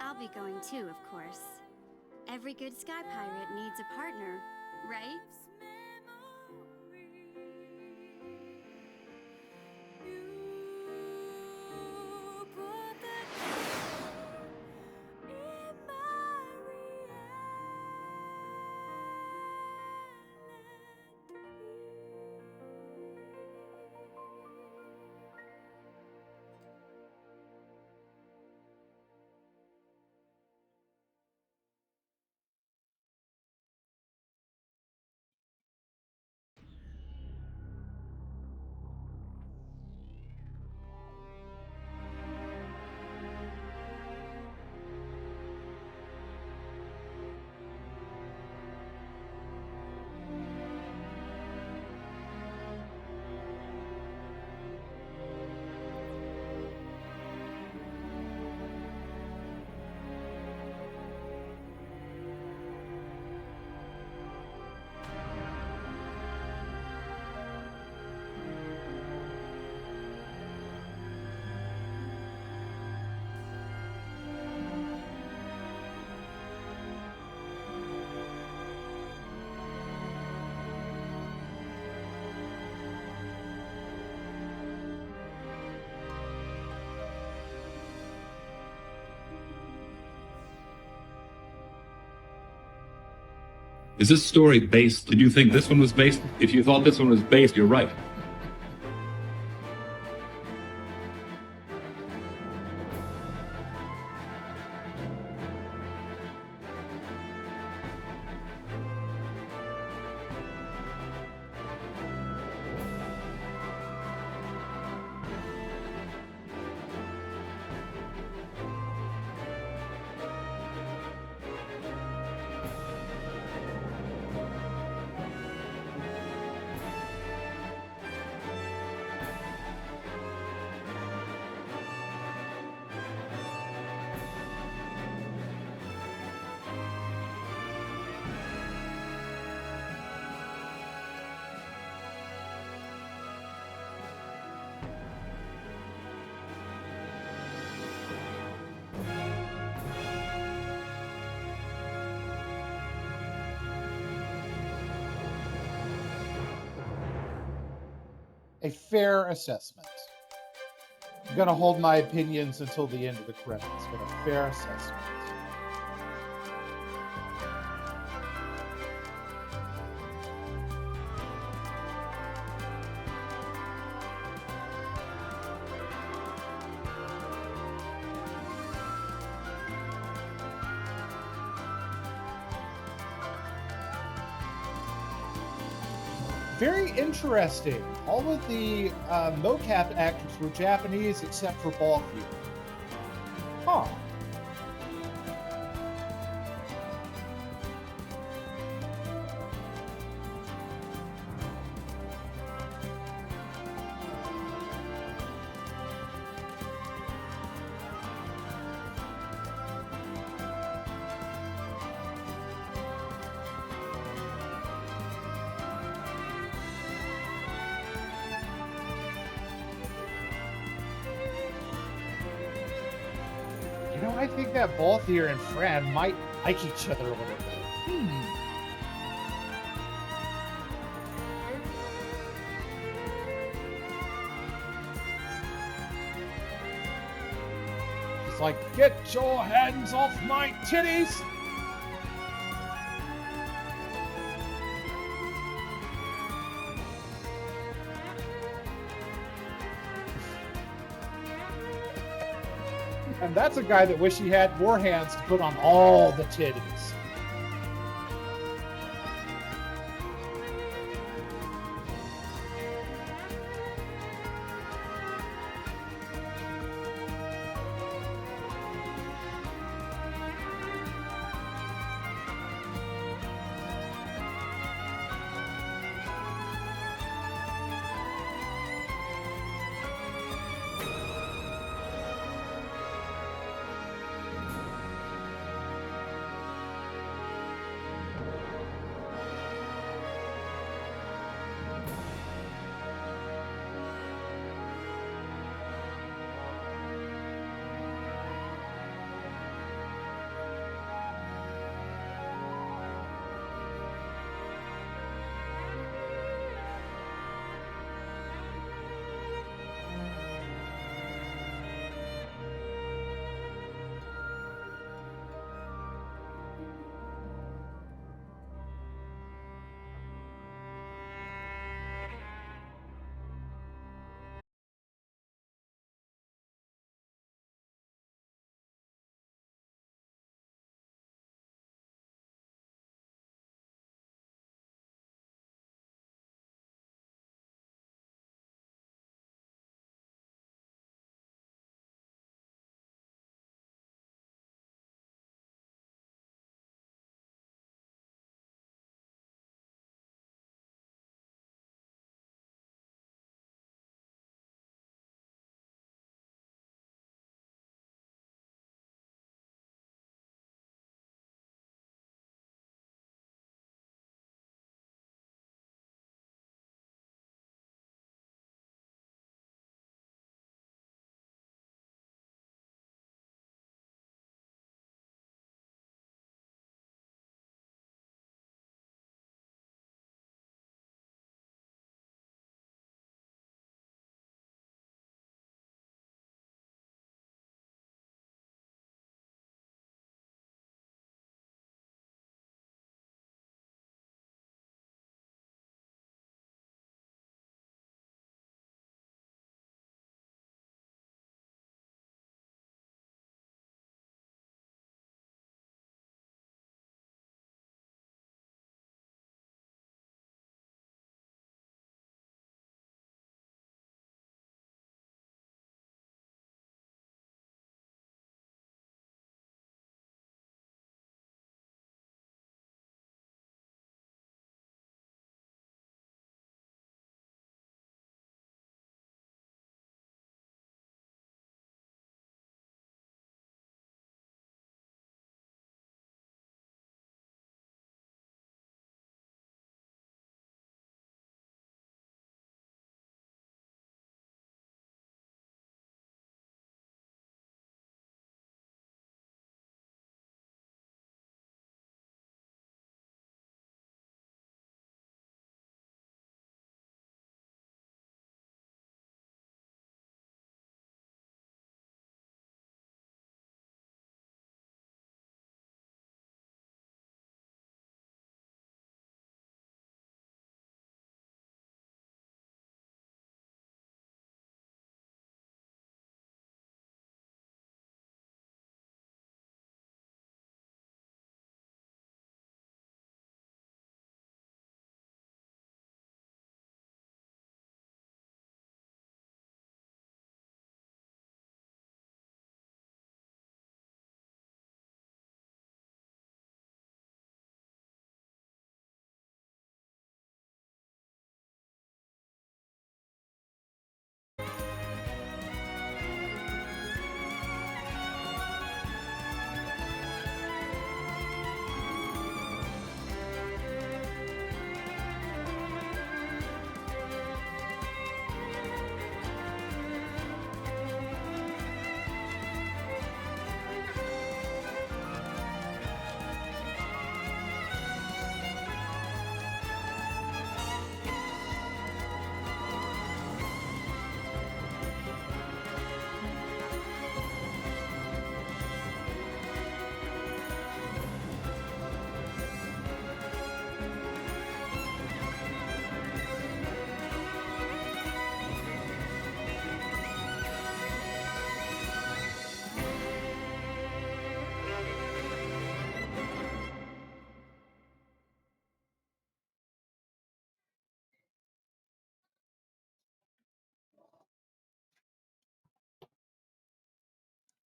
I'll be going too, of course. Every good sky pirate needs a partner, right? Is this story based? Did you think this one was based? If you thought this one was based, you're right. A fair assessment. I'm going to hold my opinions until the end of the credits, but a fair assessment. Very interesting. All of the mocap actors were Japanese except for Balky. Huh. You know, I think that Balthier and Fran might like each other a little bit. It's like, get your hands off my titties! And that's a guy that wish he had more hands to put on all the titties.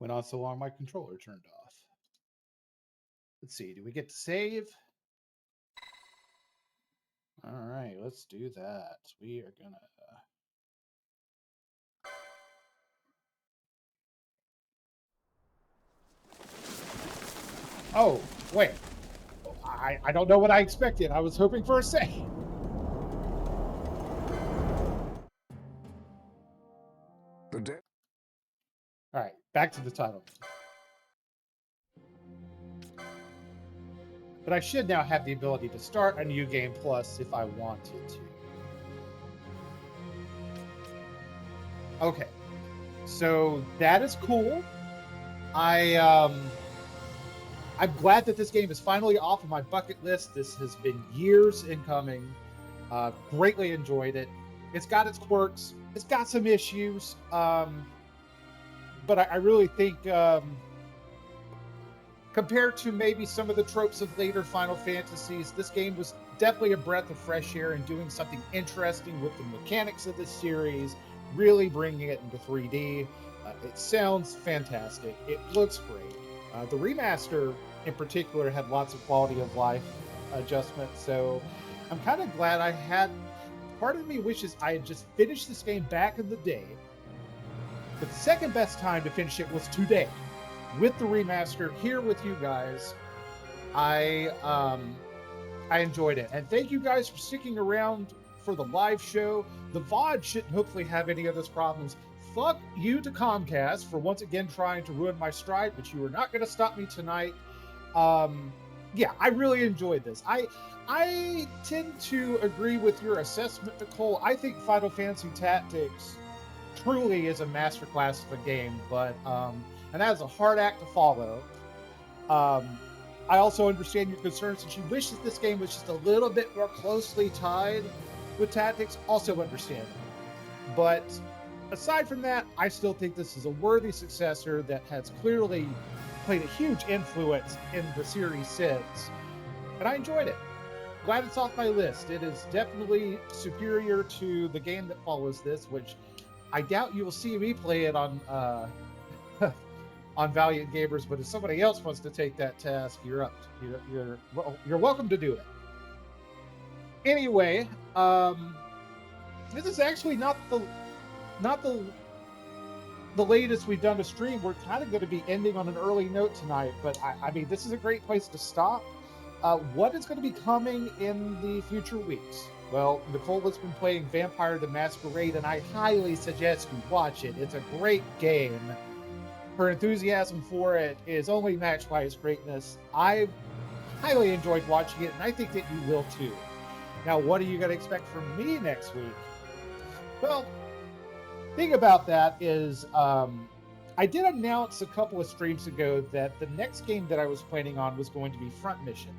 Went on so long, my controller turned off. Let's see. Do we get to save? All right, let's do that. We are gonna. Oh, wait. I don't know what I expected. I was hoping for a save. All right, back to the title. But I should now have the ability to start a new game plus if I wanted to. Okay, so that is cool. I'm glad that this game is finally off of my bucket list. This has been years in coming. Greatly enjoyed it. It's got its quirks. It's got some issues. But I really think compared to maybe some of the tropes of later Final Fantasies, this game was definitely a breath of fresh air and doing something interesting with the mechanics of this series, really bringing it into 3D. It sounds fantastic. It looks great. The remaster, in particular, had lots of quality of life adjustments, so I'm kind of glad I had. Part of me wishes I had just finished this game back in the day, but the second best time to finish it was today. With the remaster here with you guys, I enjoyed it, and thank you guys for sticking around for the live show. The VOD shouldn't hopefully have any of those problems. Fuck you to Comcast for once again trying to ruin my stride, but you are not going to stop me tonight. Yeah, I really enjoyed this. I tend to agree with your assessment, Nicole. I think Final Fantasy Tactics truly is a masterclass of a game, but and that is a hard act to follow. I also understand your concerns, and she wishes this game was just a little bit more closely tied with Tactics. Also understandable. But aside from that, I still think this is a worthy successor that has clearly played a huge influence in the series since, and I enjoyed it. Glad it's off my list. It is definitely superior to the game that follows this, which I doubt you will see me play it on on Valiant Gamers. But if somebody else wants to take that task, you're up. You're welcome to do it. Anyway, this is actually not the latest we've done a stream. We're kind of going to be ending on an early note tonight, but I mean, this is a great place to stop. What is going to be coming in the future weeks? Well, Nicole has been playing Vampire the Masquerade, and I highly suggest you watch it. It's a great game. Her enthusiasm for it is only matched by its greatness. I've highly enjoyed watching it, and I think that you will too. Now, what are you going to expect from me next week? Well, thing about that is I did announce a couple of streams ago that the next game that I was planning on was going to be Front Mission.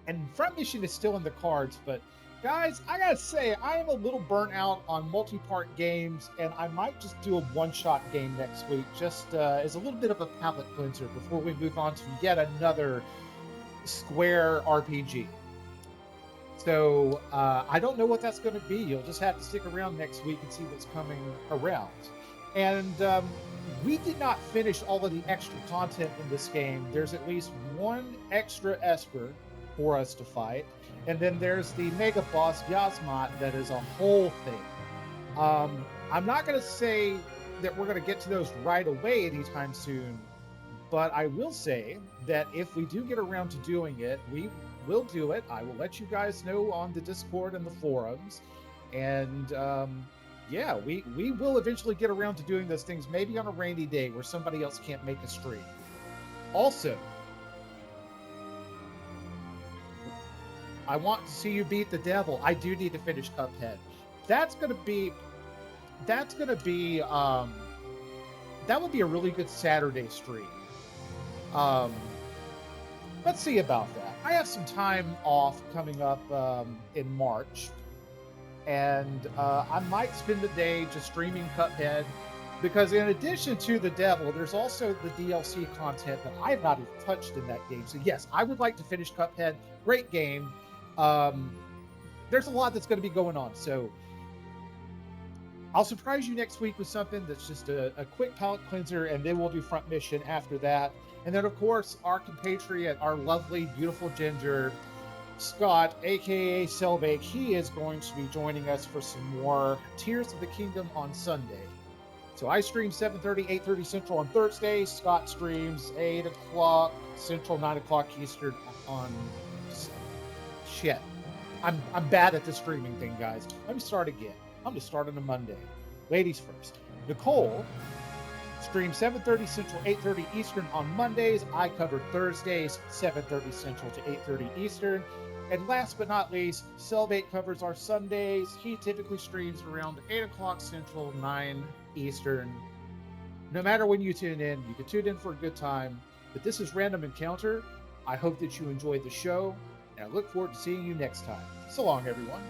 And Front Mission is still in the cards, but guys, I gotta say, I am a little burnt out on multi-part games, and I might just do a one-shot game next week, just as a little bit of a palate cleanser before we move on to yet another Square RPG. So I don't know what that's going to be. You'll just have to stick around next week and see what's coming around. And we did not finish all of the extra content in this game. There's at least one extra Esper for us to fight. And then there's the mega boss, Yasmat, that is a whole thing. I'm not going to say that we're going to get to those right away anytime soon, but I will say that if we do get around to doing it, we will do it. I will let you guys know on the Discord and the forums. And yeah, we will eventually get around to doing those things, maybe on a rainy day where somebody else can't make a stream. Also, I want to see you beat the devil. I do need to finish Cuphead. That would be that would be a really good Saturday stream. Let's see about that. I have some time off coming up in March, and I might spend the day just streaming Cuphead, because in addition to the devil, there's also the DLC content that I have not even touched in that game. So yes, I would like to finish Cuphead. Great game. There's a lot that's going to be going on, so I'll surprise you next week with something that's just a quick palate cleanser, and then we'll do front mission after that. And then, of course, our compatriot, our lovely, beautiful ginger, Scott, aka Selbake, he is going to be joining us for some more Tears of the Kingdom on Sunday. So I stream 7:30, 8:30 Central on Thursday. Scott streams 8 o'clock Central, 9 o'clock Eastern on... Shit. I'm bad at the streaming thing, guys. Let me start again. I'm going to start on a Monday. Ladies first. Nicole streams 7:30 Central, 8:30 Eastern on Mondays. I cover Thursdays, 7:30 Central to 8:30 Eastern. And last but not least, Selbake covers our Sundays. He typically streams around 8 o'clock Central, 9 Eastern. No matter when you tune in, you can tune in for a good time. But this is Random Encounter. I hope that you enjoyed the show, and I look forward to seeing you next time. So long, everyone.